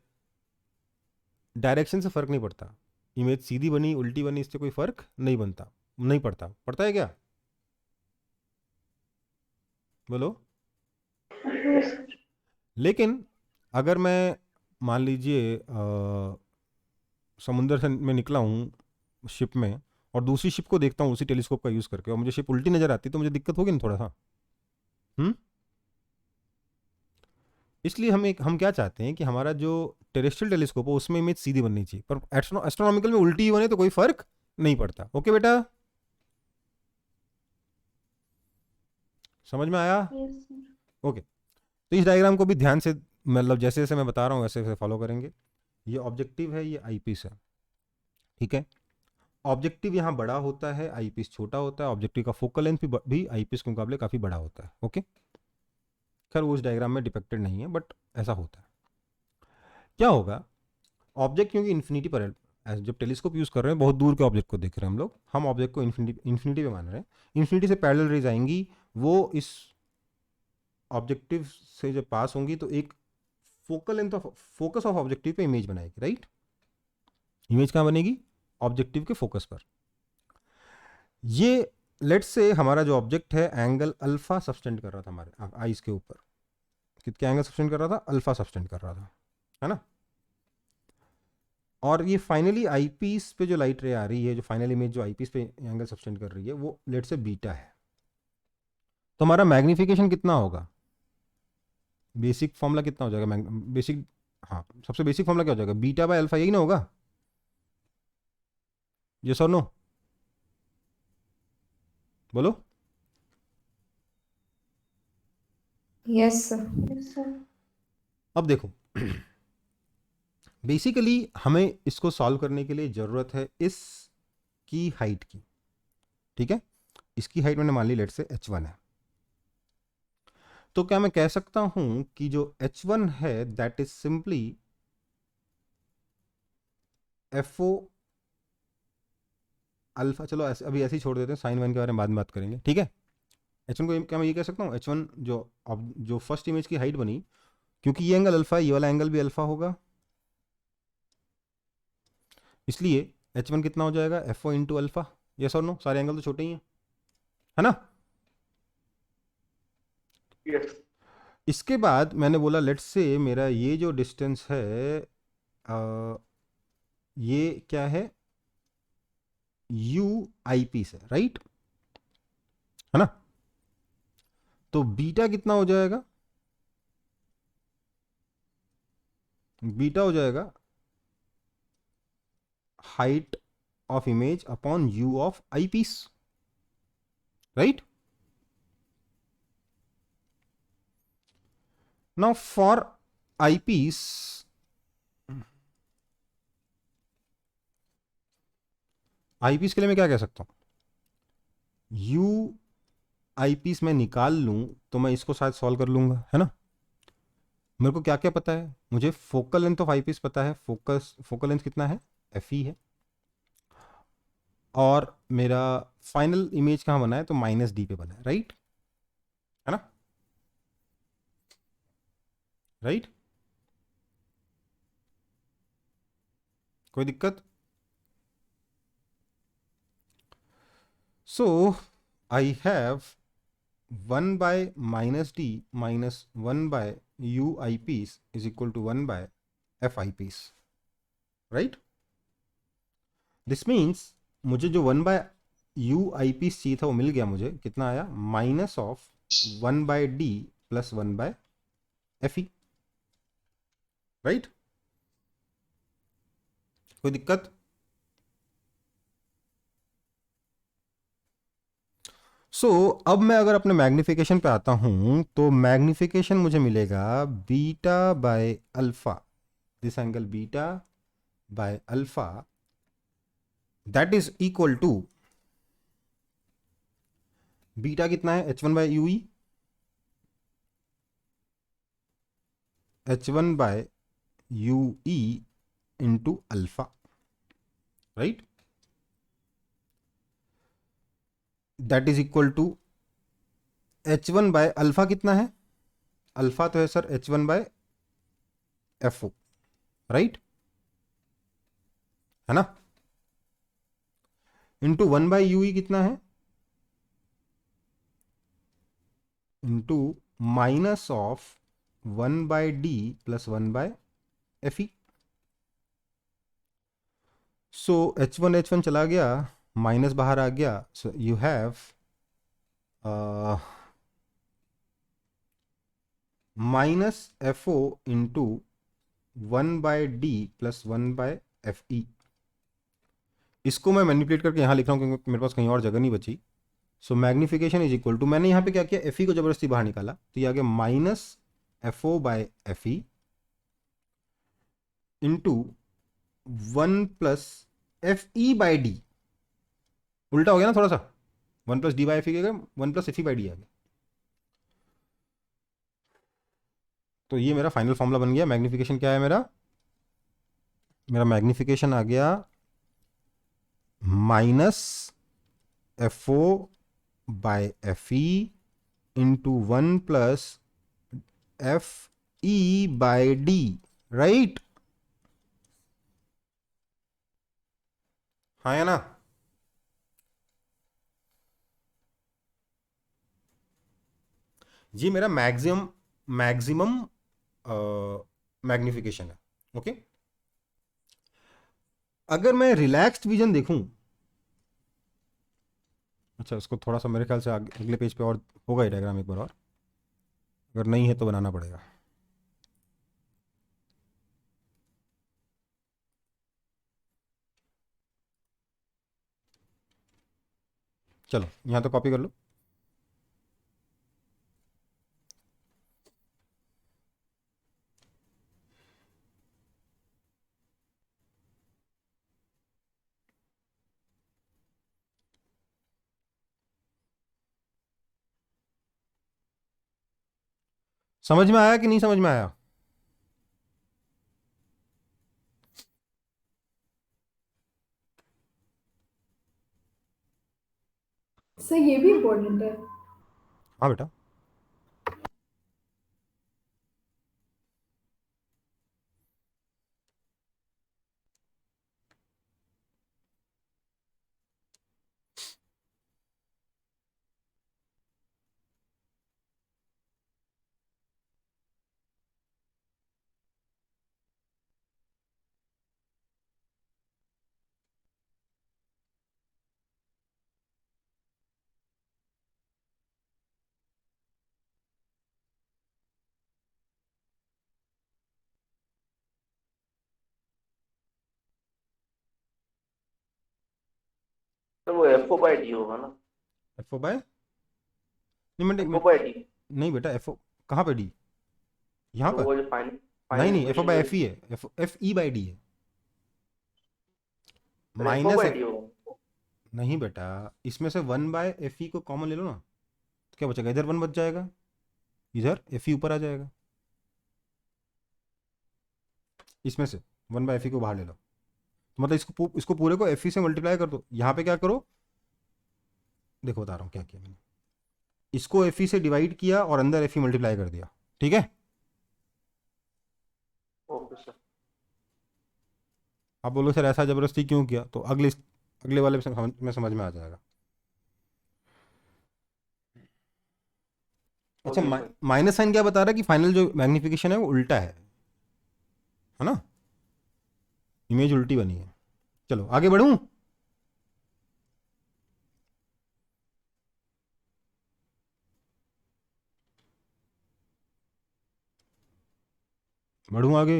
डायरेक्शन से फ़र्क नहीं पड़ता। इमेज सीधी बनी उल्टी बनी इससे कोई फ़र्क नहीं बनता, नहीं पड़ता। पड़ता है क्या? बोलो। No, sir. लेकिन अगर मैं मान लीजिए समुंदर से में निकला हूँ शिप में और दूसरी शिप को देखता हूँ उसी टेलीस्कोप का यूज़ करके और मुझे शिप उल्टी नज़र आती तो मुझे दिक्कत होगी ना थोड़ा सा। हम्म, इसलिए हम क्या चाहते हैं कि हमारा जो टेरेस्ट्रियल टेलीस्कोप हो उसमें इमेज सीधी बननी चाहिए, पर एस्ट्रोनॉमिकल में उल्टी ही बने तो कोई फर्क नहीं पड़ता। ओके बेटा, समझ में आया? Yes, sir. ओके। तो इस डायग्राम को भी ध्यान से, मतलब जैसे जैसे मैं बता रहा हूँ वैसे वैसे फॉलो करेंगे। ये ऑब्जेक्टिव है, ये आईपीस है, ठीक है। ऑब्जेक्टिव यहाँ बड़ा होता है, आईपीस छोटा होता है। ऑब्जेक्टिव का फोकल लेंथ भी आईपीस के मुकाबले काफ़ी बड़ा होता है, ओके। खैर वो उस डायग्राम में डिपेक्टेड नहीं है, बट ऐसा होता है। क्या होगा? ऑब्जेक्ट क्योंकि इन्फिनिटी पर है, जब टेलीस्कोप यूज़ कर रहे हैं बहुत दूर के ऑब्जेक्ट को देख रहे हैं हम लोग, हम ऑब्जेक्ट को इन्फिनिटी पे मान रहे हैं। इन्फिनिटी से पैरेलल रेज आएंगी, वो इस ऑब्जेक्टिव से जब पास होंगी तो एक focal length of focus of objective पे इमेज बनाएगी, राइट। इमेज कहाँ बनेगी? ऑब्जेक्टिव के फोकस पर। ये लेट्स से हमारा जो ऑब्जेक्ट है एंगल अल्फा सब्सटेंड कर रहा था हमारे आईज के ऊपर। कितने एंगल सब्सटेंड कर रहा था? अल्फा सब्सटेंड कर रहा था, है ना। और ये फाइनली आईपीस पे जो लाइट रे आ रही है, जो फाइनल इमेज जो आईपीस पे एंगल सब्सटेंड कर रही है, वो लेट से बीटा है। तो हमारा मैग्निफिकेशन कितना होगा? बेसिक फॉर्मूला कितना हो जाएगा? बेसिक, हाँ, सबसे बेसिक फॉर्मूला क्या हो जाएगा? बीटा बाय अल्फा, यही ना होगा? यस और नो? बोलो। Yes sir. Yes, sir. अब देखो बेसिकली हमें इसको सॉल्व करने के लिए ज़रूरत है इस की हाइट की, ठीक है। इसकी हाइट मैंने मान ली लेट से h1 है। तो क्या मैं कह सकता हूं कि जो h1 है that is simply FO alpha. चलो ऐसे अभी ऐसे ही छोड़ देते हैं, साइन वन के बारे में बाद में बात करेंगे, ठीक है। H1 को क्या मैं ये कह सकता हूँ? H1 जो फर्स्ट इमेज की हाइट बनी, क्योंकि ये एंगल अल्फा है, ये वाला एंगल भी अल्फा होगा, इसलिए H1 कितना हो जाएगा? FO into alpha. यस और नो? सारे एंगल तो छोटे ही हैं, है ना। यस। इसके बाद मैंने बोला लेट्स से मेरा ये जो डिस्टेंस है ये क्या है? यू आई पी से, राइट। है ना। तो बीटा कितना हो जाएगा, बीटा हो जाएगा height of image upon U of eyepiece, right. Now for eyepiece, eyepiece के लिए मैं क्या कह सकता हूं, यू आई पीस मैं निकाल लूं तो मैं इसको शायद सॉल्व कर लूंगा, है ना। मेरे को क्या क्या पता है, मुझे focal length of eyepiece पता है, फोकल लेंथ कितना है, एफ ई है। और मेरा फाइनल इमेज कहाँ बना है, तो माइनस डी पे बना है, राइट, है ना, राइट। कोई दिक्कत। So I have 1/-d minus 1/u eyepiece is equal to 1/f eyepiece, right? This means मुझे जो 1/u eyepiece चाहिए था वो मिल गया, मुझे कितना आया, minus of 1/d plus 1/fe, right. कोई दिक्कत। अब मैं अगर अपने मैग्निफिकेशन पे आता हूं तो मैग्निफिकेशन मुझे मिलेगा beta by alpha, this angle beta by alpha, that is equal to beta कितना है, h1/ue, h1/ue into alpha, right, that is equal to h1/अल्फा कितना है, अल्फा तो है सर h1/fo, राइट, है ना, इंटू 1/ue कितना है, into minus of 1/d plus 1/fe। So h1 चला गया, माइनस बाहर आ गया, so you have minus F O into 1/d plus 1/fe। इसको मैं मैनिपुलेट करके यहाँ लिख रहा हूँ क्योंकि मेरे पास कहीं और जगह नहीं बची। सो मैग्निफिकेशन इज इक्वल टू, मैंने यहाँ पे क्या किया, एफ ई को जबरदस्ती बाहर निकाला तो ये आ गया minus F O by F E into 1 plus F E by D, उल्टा हो गया ना थोड़ा सा, 1 plus D by F E गया, 1 plus F E by D आ गया। तो ये मेरा फाइनल फॉर्मूला बन गया। मैग्निफिकेशन क्या है मेरा, मेरा मैग्निफिकेशन आ गया minus F O by F E into 1 plus F E by D, right, हाँ या ना। ये मेरा मैक्सिमम मैक्सिमम मैग्निफिकेशन है, ओके। अगर मैं रिलैक्स्ड विजन देखूं, अच्छा उसको थोड़ा सा मेरे ख्याल से अगले पेज पे और होगा ही डायग्राम एक बार और, अगर नहीं है तो बनाना पड़ेगा। चलो यहाँ तो कॉपी कर लो। समझ में आया कि नहीं समझ में आया, सर ये भी इम्पोर्टेंट है। हाँ बेटा। सर वो एफ ओ बाई डी होगा ना? एफ ओ बाय नहीं एफ ओ बाई डी। नहीं बेटा, एफ ओ कहाँ पे डी? यहाँ तो पर वो जो फाइनल नहीं नहीं, एफ ओ इक्वेशन बाय जो एफ ई है, एफ ई बाई डी है। F O minus by D होगा। नहीं बेटा, इसमें से 1/FE को कॉमन ले लो ना, तो क्या बचेगा? इधर 1 बच जाएगा, इधर FE ऊपर आ जाएगा। इसमें से 1/FE को बाहर ले लो, तो मतलब इसको पूरे को FE से मल्टीप्लाई कर दो। यहाँ पे क्या करो, देखो बता रहा हूँ क्या किया मैंने। इसको FE से डिवाइड किया और अंदर FE मल्टीप्लाई कर दिया, ठीक है? Okay sir. आप बोलो सर ऐसा जबरदस्ती क्यों किया, तो अगले वाले में समझ में आ जाएगा। अच्छा, ओके सर। माइनस साइन क्या बता रहा है कि फाइनल जो मैग्निफिकेशन है वो उल्टा है ना? इमेज उल्टी बनी है। चलो आगे बढ़ूं। बढ़ूं आगे?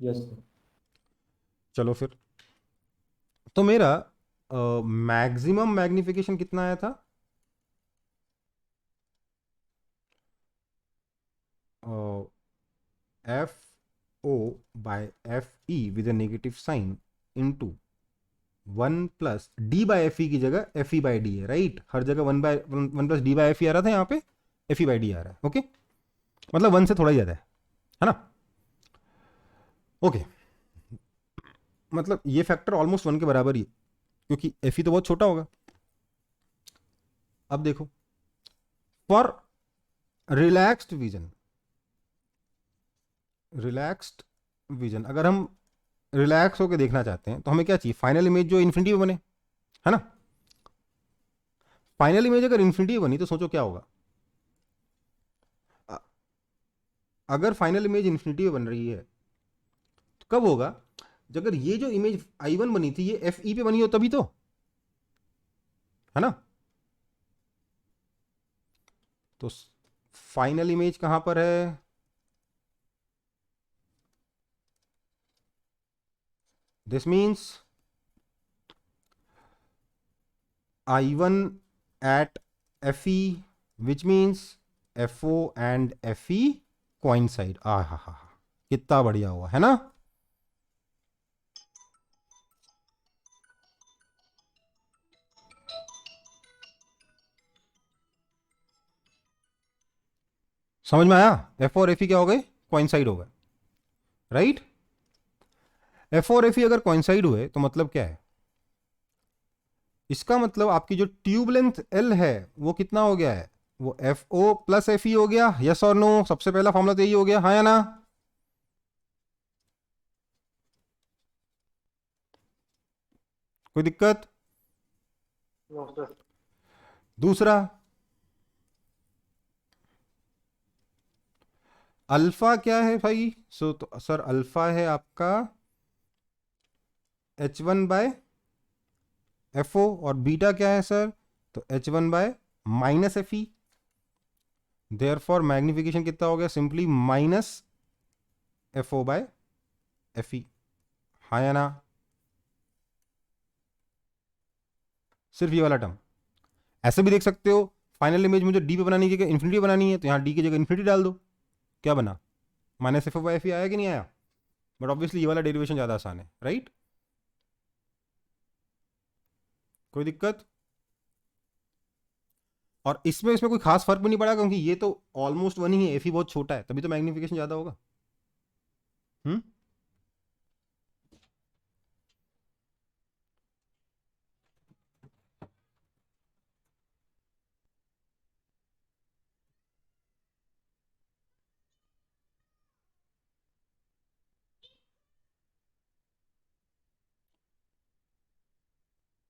Yes sir. चलो फिर, तो मेरा मैक्सिमम मैग्निफिकेशन कितना आया था? F O by F E with a negative sign into 1+D/FE की जगह FE/D है, राइट? हर जगह 1+D/FE आ रहा था, यहाँ पे FE/D आ रहा है। ओके, मतलब 1 से थोड़ा ही ज्यादा है ना? ओके, मतलब ये फैक्टर ऑलमोस्ट 1 के बराबर ही है, क्योंकि FE तो बहुत छोटा होगा। अब देखो, फॉर रिलैक्स्ड विजन अगर हम रिलैक्स होकर देखना चाहते हैं तो हमें क्या चाहिए? फाइनल इमेज जो इन्फिनिटी में बने, है ना? फाइनल इमेज अगर इन्फिनिटी में बनी तो सोचो क्या होगा। अगर फाइनल इमेज इन्फिनिटी में बन रही है तो कब होगा? अगर ये जो इमेज I1 बनी थी ये FE पे बनी हो तभी तो, है ना? तो फाइनल इमेज कहां पर है? This means I1 at FE, which means FO and FE coincide। हा, कितना बढ़िया हुआ है ना? समझ में आया? FO और FE क्या हो गए? कोइंसाइड हो गए, राइट? FO और FE अगर कोइंसाइड हुए तो मतलब क्या है? इसका मतलब आपकी जो ट्यूब लेंथ L है वो कितना हो गया है? वो FO प्लस FE हो गया। यस और नो? सबसे पहला फॉर्मूला तो यही हो गया, हाँ या ना? कोई दिक्कत? No sir. दूसरा, अल्फा क्या है भाई? तो सर अल्फा है आपका H1/FO, और बीटा क्या है सर? तो H1/-FE। देयरफॉर मैग्निफिकेशन कितना हो गया? सिंपली -FO/FE, हाँ या ना? सिर्फ ये वाला टर्म। ऐसे भी देख सकते हो, फाइनल इमेज मुझे डी पे बनानी की जगह इन्फिनिटी बनानी है, तो यहाँ डी की जगह इन्फिनिटी डाल दो। क्या बना? -FO/FE आया कि नहीं आया? बट ऑब्वियसली ये वाला डेरिवेशन ज़्यादा आसान है, राइट? कोई दिक्कत? और इसमें कोई खास फर्क भी नहीं पड़ा, क्योंकि ये तो ऑलमोस्ट 1 ही है, FE बहुत छोटा है, तभी तो मैग्निफिकेशन ज़्यादा होगा। हम्म,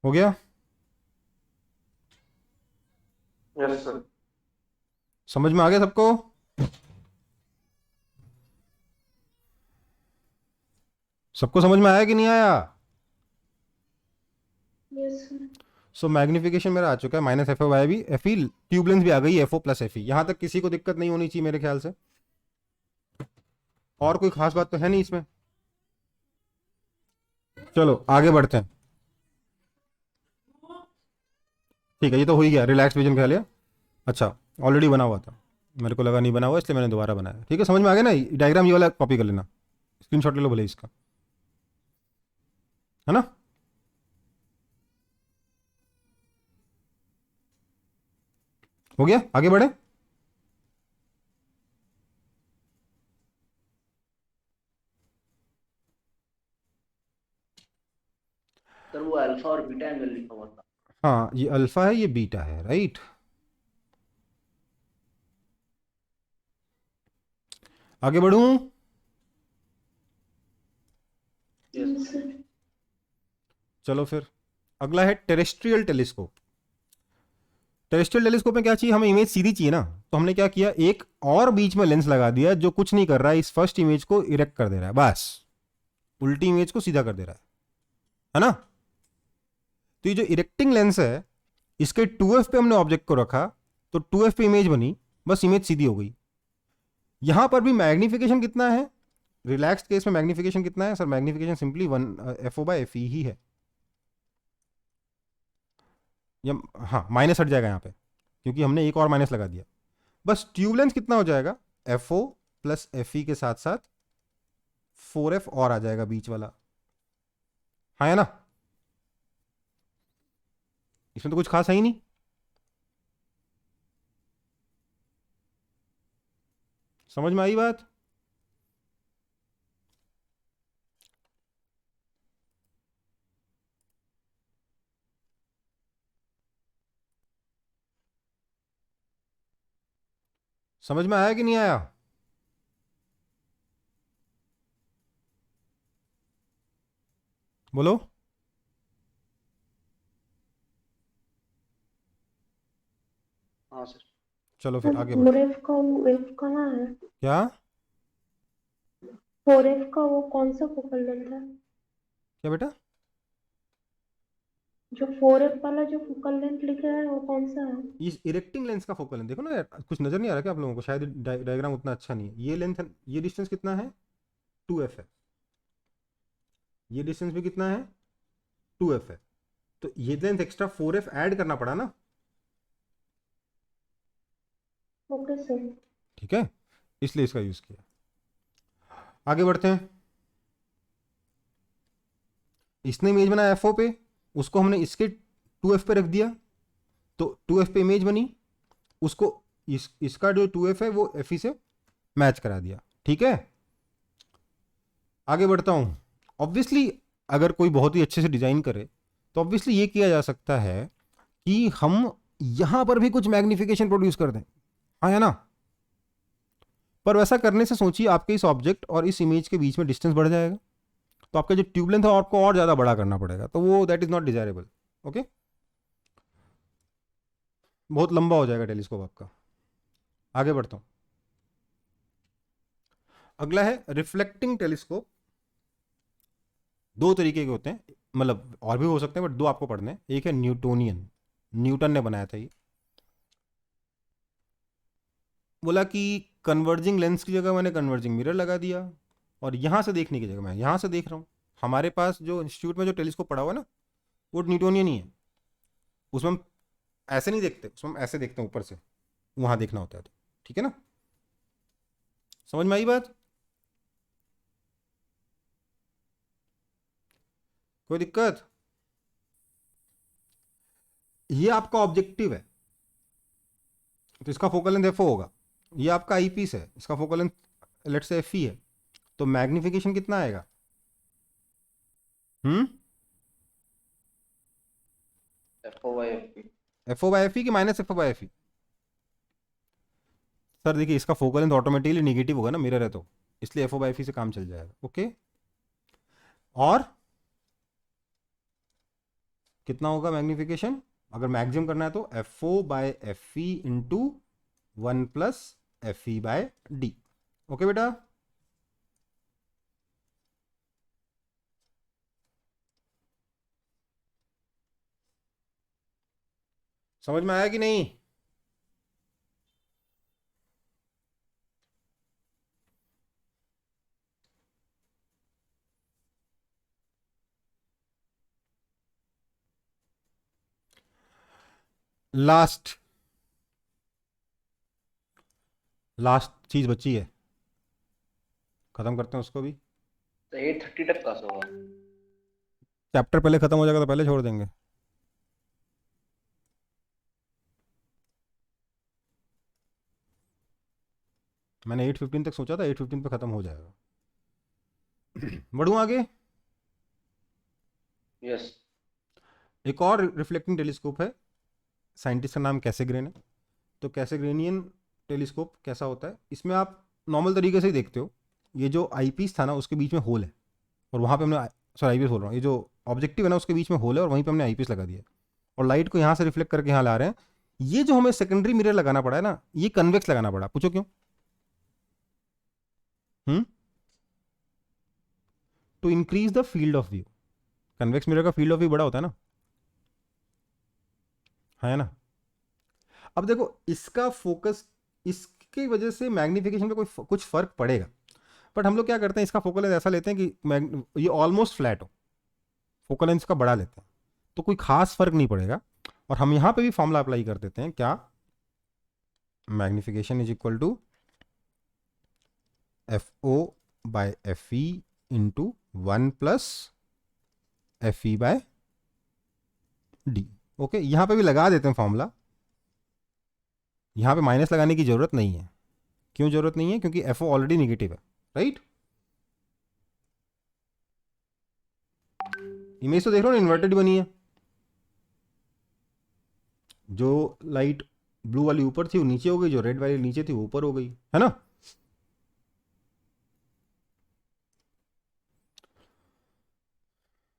हो गया? Yes sir. समझ में आ गया सबको? सबको समझ में आया कि नहीं आया? Yes sir. सो मैग्निफिकेशन मेरा आ चुका है -FO/FE, FE ट्यूब लेंथ भी आ गई, FO प्लस FE। यहां तक किसी को दिक्कत नहीं होनी चाहिए मेरे ख्याल से, और कोई खास बात तो है नहीं इसमें। चलो आगे बढ़ते हैं। ठीक है, ये तो हो ही गया, रिलैक्स विजन कह लिया। अच्छा, ऑलरेडी बना हुआ था, मेरे को लगा नहीं बना हुआ, इसलिए मैंने दोबारा बनाया। ठीक है, समझ में आ गया ना? डायग्राम ये वाला कॉपी कर लेना, स्क्रीनशॉट ले लो भले इसका, है ना? हो गया, आगे बढ़े। सर वो अल्फा और बीटा एंगल लिखा हुआ था। हाँ, ये अल्फा है, ये बीटा है, राइट। आगे बढ़ूं? Yes sir. चलो फिर, अगला है टेरेस्ट्रियल टेलीस्कोप। टेरेस्ट्रियल टेलीस्कोप में क्या चाहिए हमें? इमेज सीधी चाहिए ना। तो हमने क्या किया, एक और बीच में लेंस लगा दिया जो कुछ नहीं कर रहा है, इस फर्स्ट इमेज को इरेक्ट कर दे रहा है, बस उल्टी इमेज को सीधा कर दे रहा है ना? तो ये जो इरेक्टिंग लेंस है, इसके 2f पे हमने ऑब्जेक्ट को रखा, तो 2f पे इमेज बनी, बस इमेज सीधी हो गई। यहां पर भी मैग्निफिकेशन कितना है? रिलैक्स्ड केस में मैग्निफिकेशन कितना है सर? मैग्निफिकेशन सिंपली 1 FO/FE ही है। या हाँ, माइनस हट जाएगा यहाँ पे, क्योंकि हमने एक और माइनस लगा दिया। बस ट्यूब लेंथ कितना हो जाएगा? FO प्लस FE के साथ साथ 4F और आ जाएगा बीच वाला, हाँ है ना? इसमें तो कुछ खास है ही नहीं। समझ में आई बात? समझ में आया कि नहीं आया? बोलो। हाँ सर। चलो फिर आगे बढ़ो। 4F का वो F कहाँ है? क्या? 4F का वो कौन सा फोकल लेंथ है? क्या बेटा? जो 4F वाला जो फोकल लेंथ लिखा है वो कौन सा है? इस इरेक्टिंग लेंस का फोकल लेंथ देखो ना यार, कुछ नजर नहीं आ रहा क्या आप लोगों को? शायद डायग्राम उतना अच्छा नहीं है। ये लेंथ, ये डिस्टेंस कितना है? 2F है। ये डिस्टेंस भी कितना है? 2F है। तो ये लेंथ एक्स्ट्रा 4F ऐड करना पड़ा ना। Okay sir. ठीक है, इसलिए इसका यूज किया। आगे बढ़ते हैं। इसने इमेज बनाया FO पे, उसको हमने इसके 2F पे रख दिया, तो 2F पे इमेज बनी, उसको इसका जो 2F है वो FE से मैच करा दिया। ठीक है, आगे बढ़ता हूं। ऑब्वियसली अगर कोई बहुत ही अच्छे से डिजाइन करे तो ऑब्वियसली ये किया जा सकता है कि हम यहां पर भी कुछ मैग्निफिकेशन प्रोड्यूस कर दें, हाँ है ना? पर वैसा करने से सोचिए आपके इस ऑब्जेक्ट और इस इमेज के बीच में डिस्टेंस बढ़ जाएगा, तो आपका जो ट्यूब लेंथ है आपको और ज्यादा बड़ा करना पड़ेगा, तो वो that is not desirable. Okay, बहुत लंबा हो जाएगा टेलीस्कोप आपका। आगे बढ़ता हूं। अगला है रिफ्लेक्टिंग टेलीस्कोप। दो तरीके के होते हैं, मतलब और भी हो सकते हैं, बट दो आपको पढ़ने हैं। एक है न्यूटोनियन, न्यूटन ने बनाया था ये। बोला कि कन्वर्जिंग लेंस की जगह मैंने कन्वर्जिंग मिरर लगा दिया, और यहां से देखने की जगह मैं यहां से देख रहा हूं। हमारे पास जो इंस्टीट्यूट में जो टेलीस्कोप पड़ा हुआ है ना, वो न्यूटोनियन ही है। उसमें हम ऐसे नहीं देखते, उसमें हम ऐसे देखते हैं ऊपर से, वहां देखना होता है। तो ठीक है ना, समझ में आई बात? कोई दिक्कत? ये आपका ऑब्जेक्टिव है, तो इसका फोकल लेंथ FO होगा। ये आपका आई पीस है, इसका फोकल लेंथ लेट से FE है। तो मैग्निफिकेशन कितना आएगा? हम्म, FO/FE। FO/FE कि माइनस FO/FE? सर देखिए, इसका फोकल लेंथ ऑटोमेटिकली निगेटिव होगा ना, मिरर है तो, इसलिए FO/FE से काम चल जाएगा। ओके, और कितना होगा मैग्निफिकेशन? अगर मैक्सिमम करना है तो FO/FE इंटू 1 + FE/D। ओके बेटा, समझ में आया कि नहीं? लास्ट चीज बची है, खत्म करते हैं उसको भी। तो 830 तक कहाँ से होगा? चैप्टर पहले खत्म हो जाएगा तो पहले छोड़ देंगे। मैंने 8:15 तक सोचा था, 8:15 पे खत्म हो जाएगा। बढ़ूं आगे। यस। एक और रिफ्लेक्टिंग टेलीस्कोप है, साइंटिस्ट का नाम कैसेग्रेन है। तो कैसेग्रेनियन टेलीस्कोप कैसा होता है, इसमें आप नॉर्मल तरीके से ही देखते हो, ये जो आईपीस था ना उसके बीच में होल है, और वहाँ पे हमने, सॉरी आईपीस बोल रहा हूँ, ये जो ऑब्जेक्टिव है ना उसके बीच में होल है और वहीं पे हमने आईपीस लगा दिया और लाइट को यहाँ से रिफ्लेक्ट करके यहाँ ला रहे हैं। ये जो हमें सेकेंडरी मिरर लगाना पड़ा है ना, ये कन्वेक्स लगाना पड़ा। पूछो क्यों? To increase the field of view. Convex mirror का फील्ड ऑफ व्यू बड़ा होता है ना, है ना। अब देखो इसका फोकस, इसकी वजह से मैग्निफिकेशन पे कुछ फर्क पड़ेगा, बट हम लोग क्या करते हैं, इसका फोकल लेंथ ऐसा लेते हैं कि ये ऑलमोस्ट फ्लैट हो, फोकल लेंथ का बड़ा लेते हैं, तो कोई खास फर्क नहीं पड़ेगा। और हम यहां पे भी फॉर्मूला अप्लाई कर देते हैं, क्या? Magnification is equal to FO by FE into 1 plus FE by D। Okay, यहां पे भी लगा देते हैं फॉर्मूला, यहां पे माइनस लगाने की जरूरत नहीं है। क्यों जरूरत नहीं है? क्योंकि FO ऑलरेडी नेगेटिव है, राइट। इमेज तो देख रहे हो ना, इन्वर्टेड बनी है। जो लाइट ब्लू वाली ऊपर थी वो नीचे हो गई, जो रेड वाली नीचे थी वो ऊपर हो गई, है ना।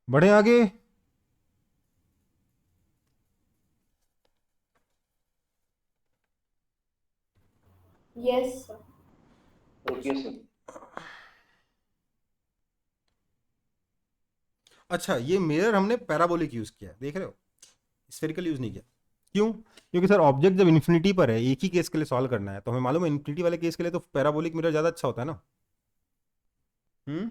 बढ़े आगे। Yes, sir. Okay sir. अच्छा, ये मिरर हमने पैराबोलिक यूज किया, देख रहे हो, स्फेरिकल यूज नहीं किया। क्यों? क्योंकि सर ऑब्जेक्ट जब इन्फिनिटी पर है, एक ही केस के लिए सॉल्व करना है, तो हमें मालूम है इन्फिनिटी वाले केस के लिए तो पैराबोलिक मिरर ज्यादा अच्छा होता है ना। हम्म।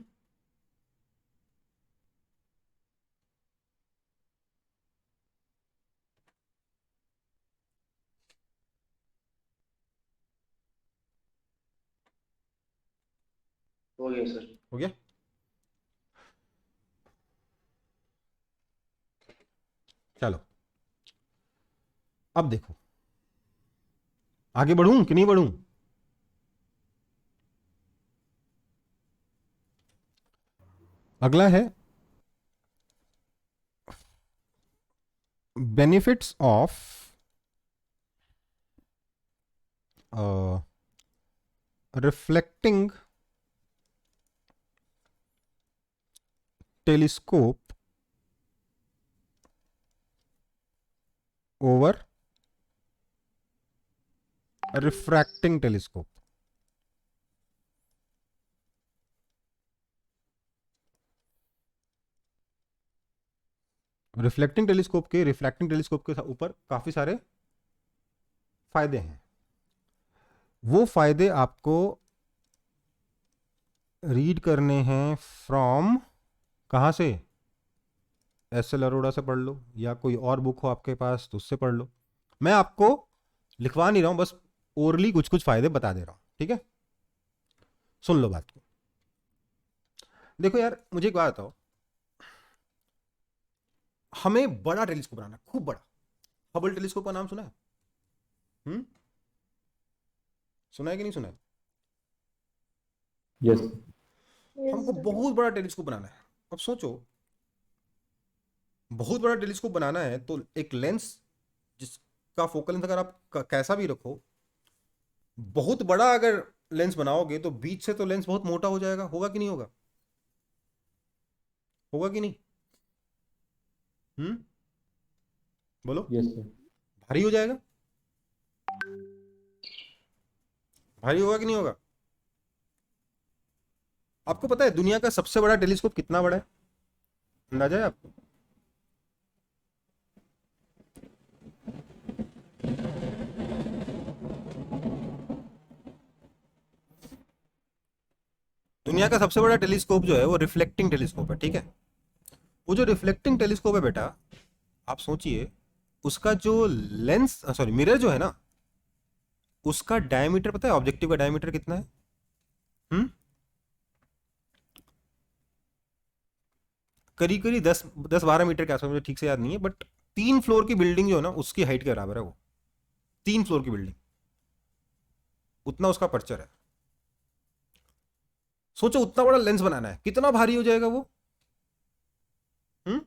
हो गया सर। हो गया। चलो अब देखो, आगे बढ़ूं कि नहीं बढ़ूं? अगला है benefits of reflecting telescope over refracting telescope. Reflecting telescope के रिफ्रैक्टिंग टेलीस्कोप के ऊपर काफी सारे फायदे हैं। वो फायदे आपको रीड करने हैं फ्रॉम, कहां से? एस.एल. अरोड़ा से पढ़ लो, या कोई और बुक हो आपके पास तो उससे पढ़ लो। मैं आपको लिखवा नहीं रहा हूं, बस ओरली कुछ कुछ फायदे बता दे रहा हूं, ठीक है। सुन लो बात को। देखो यार, मुझे एक बात बताओ, हमें बड़ा टेलीस्कोप बनाना है, खूब बड़ा। हबल टेलीस्कोप का नाम सुना है? सुना है कि नहीं सुना है? यस। हमको बहुत बड़ा टेलीस्कोप बनाना है। अब सोचो, बहुत बड़ा टेलीस्कोप बनाना है तो एक लेंस जिसका फोकल लेंथ अगर आप कैसा भी रखो, बहुत बड़ा अगर लेंस बनाओगे तो बीच से तो लेंस बहुत मोटा हो जाएगा, होगा कि नहीं होगा? होगा कि नहीं? बोलो। Yes sir. भारी हो जाएगा, भारी होगा कि नहीं होगा? आपको पता है दुनिया का सबसे बड़ा टेलीस्कोप कितना बड़ा है? अंदाजा है आपको? दुनिया का सबसे बड़ा टेलीस्कोप जो है वो रिफ्लेक्टिंग टेलीस्कोप है, ठीक है। वो जो रिफ्लेक्टिंग टेलीस्कोप है बेटा, आप सोचिए उसका जो लेंस सॉरी मिरर जो है ना, उसका डायमीटर पता है ऑब्जेक्टिव का डायमीटर कितना है? हम्म, करीब करीब 10-12 मीटर के आसपास, मुझे ठीक से याद नहीं है, बट 3 फ्लोर की बिल्डिंग जो है ना उसकी हाइट के बराबर है वो। 3 फ्लोर की बिल्डिंग, उतना उसका पर्चर है। सोचो उतना बड़ा लेंस बनाना है, कितना भारी हो जाएगा वो। हम्म,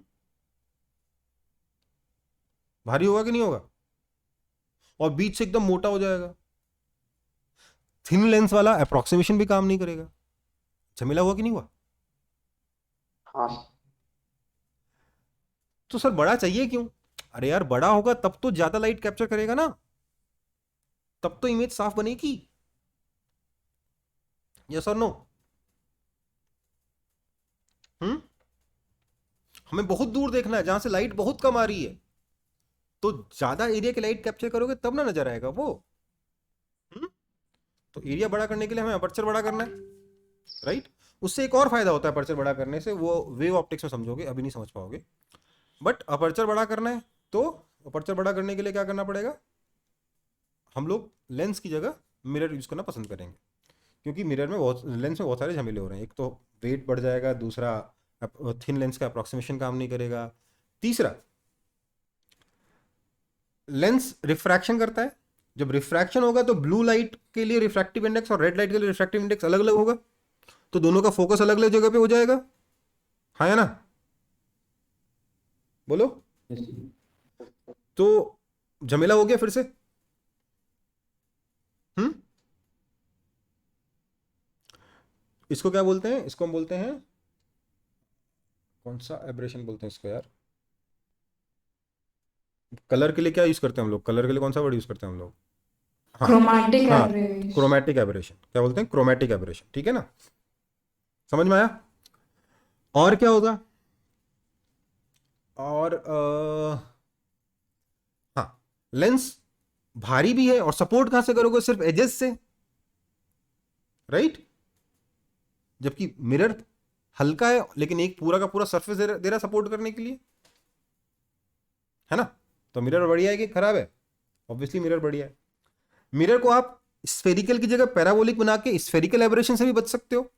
भारी होगा कि नहीं होगा? और बीच से एकदम मोटा हो जाएगा। थिन लेंस वाला अप्रोक्सीमेशन भी काम नहीं करेगा। झमेला हुआ कि नहीं हुआ? हाँ तो सर बड़ा चाहिए क्यों? अरे यार बड़ा होगा तब तो ज्यादा लाइट कैप्चर करेगा ना, तब तो इमेज साफ बनेगी। यस और नो? हम्म, हमें बहुत दूर देखना है जहां से लाइट बहुत कम आ रही है, तो ज्यादा एरिया की लाइट कैप्चर करोगे तब ना नजर आएगा वो। हम्म, तो एरिया बड़ा करने के लिए हमें अपर्चर बड़ा करना है, राइट? उससे एक और फायदा होता है अपर्चर बड़ा करने से, वो वेव ऑप्टिक्स में समझोगे, अभी नहीं समझ पाओगे। बट अपर्चर बड़ा करना है तो अपर्चर बड़ा करने के लिए क्या करना पड़ेगा? हम लोग लेंस की जगह मिरर यूज करना पसंद करेंगे, क्योंकि मिरर में लेंस में बहुत सारे झमेले हो रहे हैं। एक तो वेट बढ़ जाएगा, दूसरा थिन लेंस का अप्रोक्सीमेशन काम नहीं करेगा, तीसरा लेंस रिफ्रैक्शन करता है। जब रिफ्रैक्शन होगा तो ब्लू लाइट के लिए रिफ्रैक्टिव इंडेक्स और रेड लाइट के लिए रिफ्रैक्टिव इंडेक्स अलग अलग होगा, तो दोनों का फोकस अलग अलग जगह पे हो जाएगा। हाँ या ना? बोलो। तो झमेला हो गया फिर से। हम्म, इसको क्या बोलते हैं? इसको हम बोलते हैं, कौन सा एब्रेशन बोलते हैं इसको यार? कलर के लिए क्या यूज करते हैं हम लोग? कलर के लिए कौन सा वर्ड यूज करते हैं हम लोग? हाँ क्रोमैटिक हाँ, एवरेज। Chromatic aberration. क्या बोलते हैं? क्रोमैटिक एबरेशन, ठीक है ना? समझ में आया? और क्या होगा? और हाँ, लेंस भारी भी है और सपोर्ट कहां से करोगे? सिर्फ एजेस से, राइट? जबकि मिरर हल्का है लेकिन एक पूरा का पूरा सरफेस दे रहा सपोर्ट करने के लिए, है ना? तो मिरर बढ़िया है कि खराब है? ऑब्वियसली मिरर बढ़िया है। मिरर को आप स्फेरिकल की जगह पैराबोलिक बना के स्फेरिकल एबरेशन से भी बच सकते हो।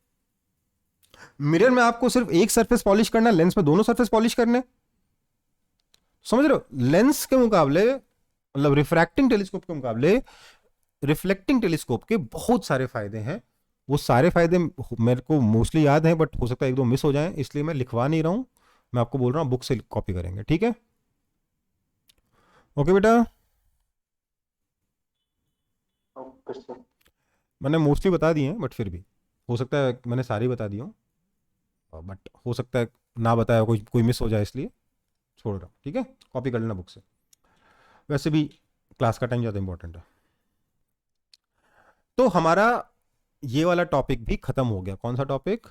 मिरर में आपको सिर्फ एक सरफेस पॉलिश करना है, लेंस में दोनों सरफेस पॉलिश करने। समझ रहे हो? लेंस के मुकाबले, मतलब रिफ्रैक्टिंग टेलीस्कोप के मुकाबले रिफ्लेक्टिंग टेलीस्कोप के बहुत सारे फायदे हैं। वो सारे फायदे मेरे को मोस्टली याद हैं, बट हो सकता है एक दो मिस हो जाएं, इसलिए मैं लिखवा नहीं रहा हूं। मैं आपको बोल रहा हूं बुक से कॉपी करेंगे, ठीक है? ओके बेटा, ओके सर। मैंने मोस्टली बता दिए हैं, बट फिर भी हो सकता है मैंने सारी बता दी हूँ, बट हो सकता है ना बताया, कोई कोई मिस हो जाए, इसलिए छोड़ रहा हूँ, ठीक है? कॉपी कर लेना बुक से। वैसे भी क्लास का टाइम ज़्यादा इंपॉर्टेंट है। तो हमारा ये वाला टॉपिक भी खत्म हो गया। कौन सा टॉपिक?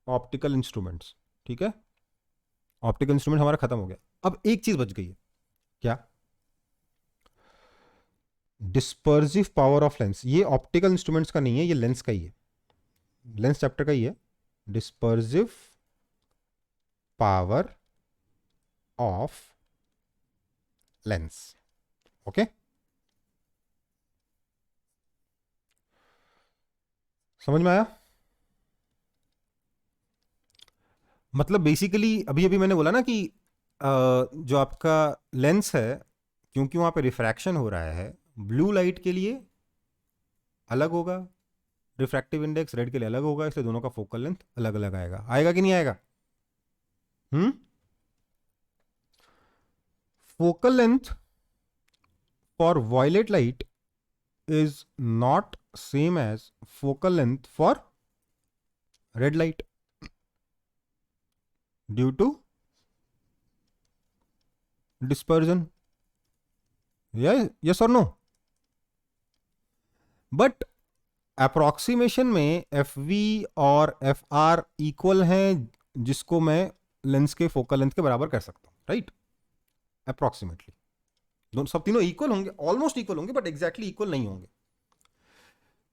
ऑप्टिकल इंस्ट्रूमेंट्स, ठीक है? ऑप्टिकल इंस्ट्रूमेंट हमारा खत्म हो गया। अब एक चीज बच गई है, क्या? Dispersive power of lens. ये ऑप्टिकल इंस्ट्रूमेंट्स का नहीं है, ये लेंस का ही है, लेंस चैप्टर का ही है। Dispersive power of lens, okay? समझ में आया? मतलब बेसिकली अभी अभी मैंने बोला ना कि जो आपका लेंस है, क्योंकि वहां पे रिफ्रैक्शन हो रहा है, ब्लू लाइट के लिए अलग होगा रिफ्रैक्टिव इंडेक्स, रेड के लिए अलग होगा, इसलिए दोनों का फोकल लेंथ अलग अलग आएगा। आएगा कि नहीं आएगा? Focal length for violet light is not same as focal length for red light due to dispersion. Yes or no? But approximation में FV और FR इक्वल हैं, जिसको मैं लेंस के फोकल लेंथ के बराबर कर सकता हूँ, राइट? अप्रोक्सीमेटली दोनों, सब तीनों इक्वल होंगे, ऑलमोस्ट इक्वल होंगे, बट एग्जैक्टली इक्वल नहीं होंगे।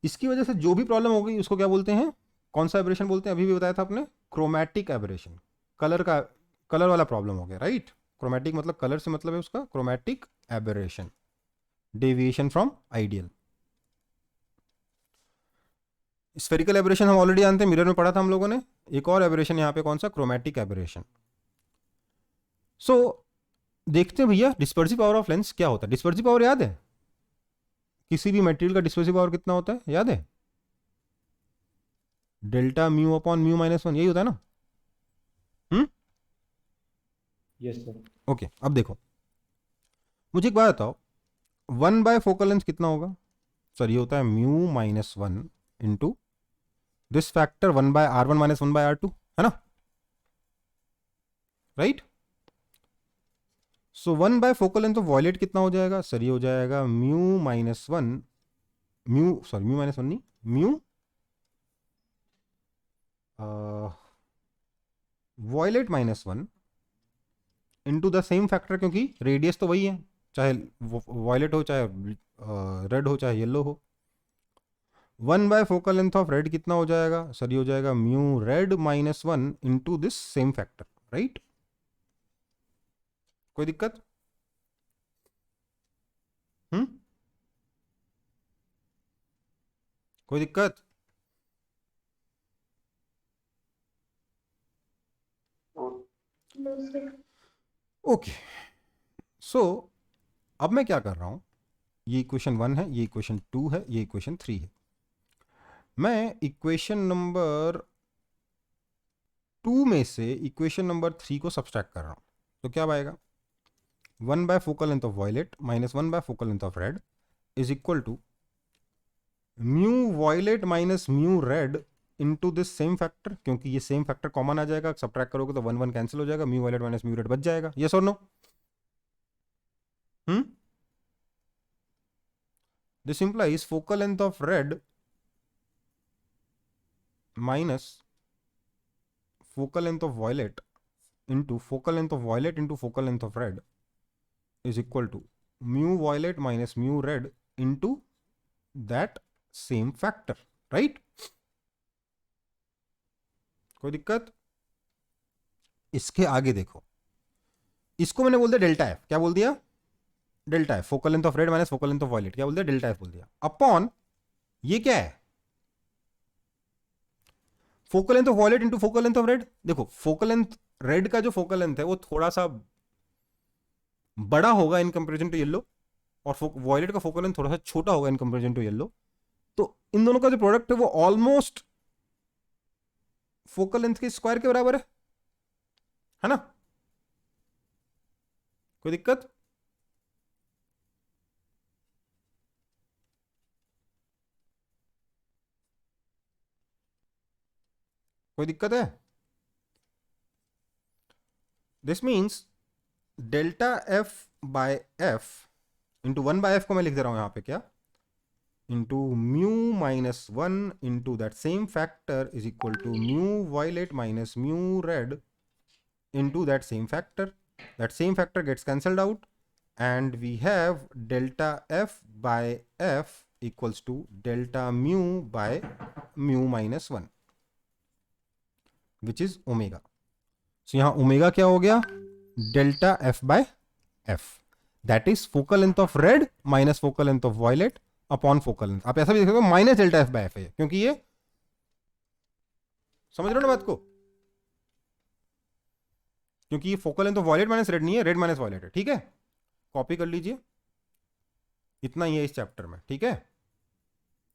इसकी वजह से जो भी प्रॉब्लम होगी उसको क्या बोलते हैं? कौन सा एबरेशन बोलते हैं? अभी भी बताया था आपने, क्रोमैटिक एबरेशन। कलर वाला प्रॉब्लम हो गया, राइट। क्रोमेटिक मतलब कलर से मतलब है उसका chromatic aberration, deviation from ideal. Spherical aberration हम ऑलरेडी जानते हैं, मिरर में पढ़ा था हम लोगों ने। एक और एबरेशन यहाँ पे कौन सा, क्रोमेटिक एबरेशन। सो देखते हैं भैया डिस्पर्सिव पावर ऑफ लेंस क्या होता है। डिस्पर्सिव पावर याद है, किसी भी मटेरियल का डिस्पर्सिव पावर कितना होता है, याद है? Delta mu upon mu minus 1, यही होता है ना? Yes sir. ओके, अब देखो मुझे एक बात बताओ, 1 बाय फोकल लेंथ कितना होगा? सर ये होता है mu minus 1 into this factor 1 by R1 minus 1 by R2, है ना, right. So 1 by focal length of violet कितना हो जाएगा? सर ये हो जाएगा म्यू माइनस 1, म्यू माइनस 1 नहीं, mu violet minus 1 into the same factor, क्योंकि रेडियस तो वही है, चाहे वॉयलेट हो, चाहे रेड हो, चाहे येलो हो। 1 by focal length of red कितना हो जाएगा? सर ये हो जाएगा mu red minus 1 into this same factor, right. कोई दिक्कत? कोई दिक्कत? No sir. ओके, सो अब मैं क्या कर रहा हूं, ये इक्वेशन 1 है, ये इक्वेशन 2 है, ये इक्वेशन 3 है। मैं इक्वेशन नंबर 2 में से इक्वेशन नंबर 3 को सब्सट्रैक्ट कर रहा हूं, तो क्या आएगा? 1 by focal length of violet minus 1 by focal length of red is equal to mu violet minus mu red into this same factor, क्योंकि ये सेम फैक्टर कॉमन आ जाएगा, सब्ट्रैक्ट करोगे तो 1 1 कैंसिल हो जाएगा, mu violet minus mu red बच जाएगा। Yes और no? This implies focal length of red minus focal length of violet into focal length of violet into focal length of red is equal to mu violet minus mu red into that same factor, right? कोई दिक्कत? इसके आगे देखो, इसको मैंने बोल दिया delta F. क्या बोल दिया? Delta F, focal length of red minus focal length of violet, क्या बोल दिया? डेल्टा एफ बोल दिया, अपॉन ये क्या है? Focal length of violet into focal length of red. देखो फोकल लेंथ रेड का जो फोकल लेंथ है वो थोड़ा सा बड़ा होगा इन कंपेरिजन टू येलो, और वॉयलेट का फोकल लेंथ थोड़ा सा छोटा होगा इन कंपेरिजन टू येलो। तो इन दोनों का जो प्रोडक्ट है वो ऑलमोस्ट फोकल लेंथ के स्क्वायर के बराबर है ना? कोई दिक्कत? कोई दिक्कत है? This means delta F by F into 1 by F को मैं लिख दे रहा हूं यहां पे, क्या, into mu minus 1 into that same factor is equal to mu violet minus mu red into that same factor. That same factor gets cancelled out and we have delta F by F equals to delta mu by mu minus 1 which is omega. So यहां omega क्या हो गया? Delta F by F, that is focal length of red minus focal length of violet upon focal length. आप ऐसा भी देख सकते हो minus delta F by F है, क्योंकि ये, समझ रहे हो ना बात को, क्योंकि ये focal length of violet minus red नहीं है, रेड माइनस वॉयलेट है, ठीक है। कॉपी कर लीजिए, इतना ही है इस चैप्टर में, ठीक है।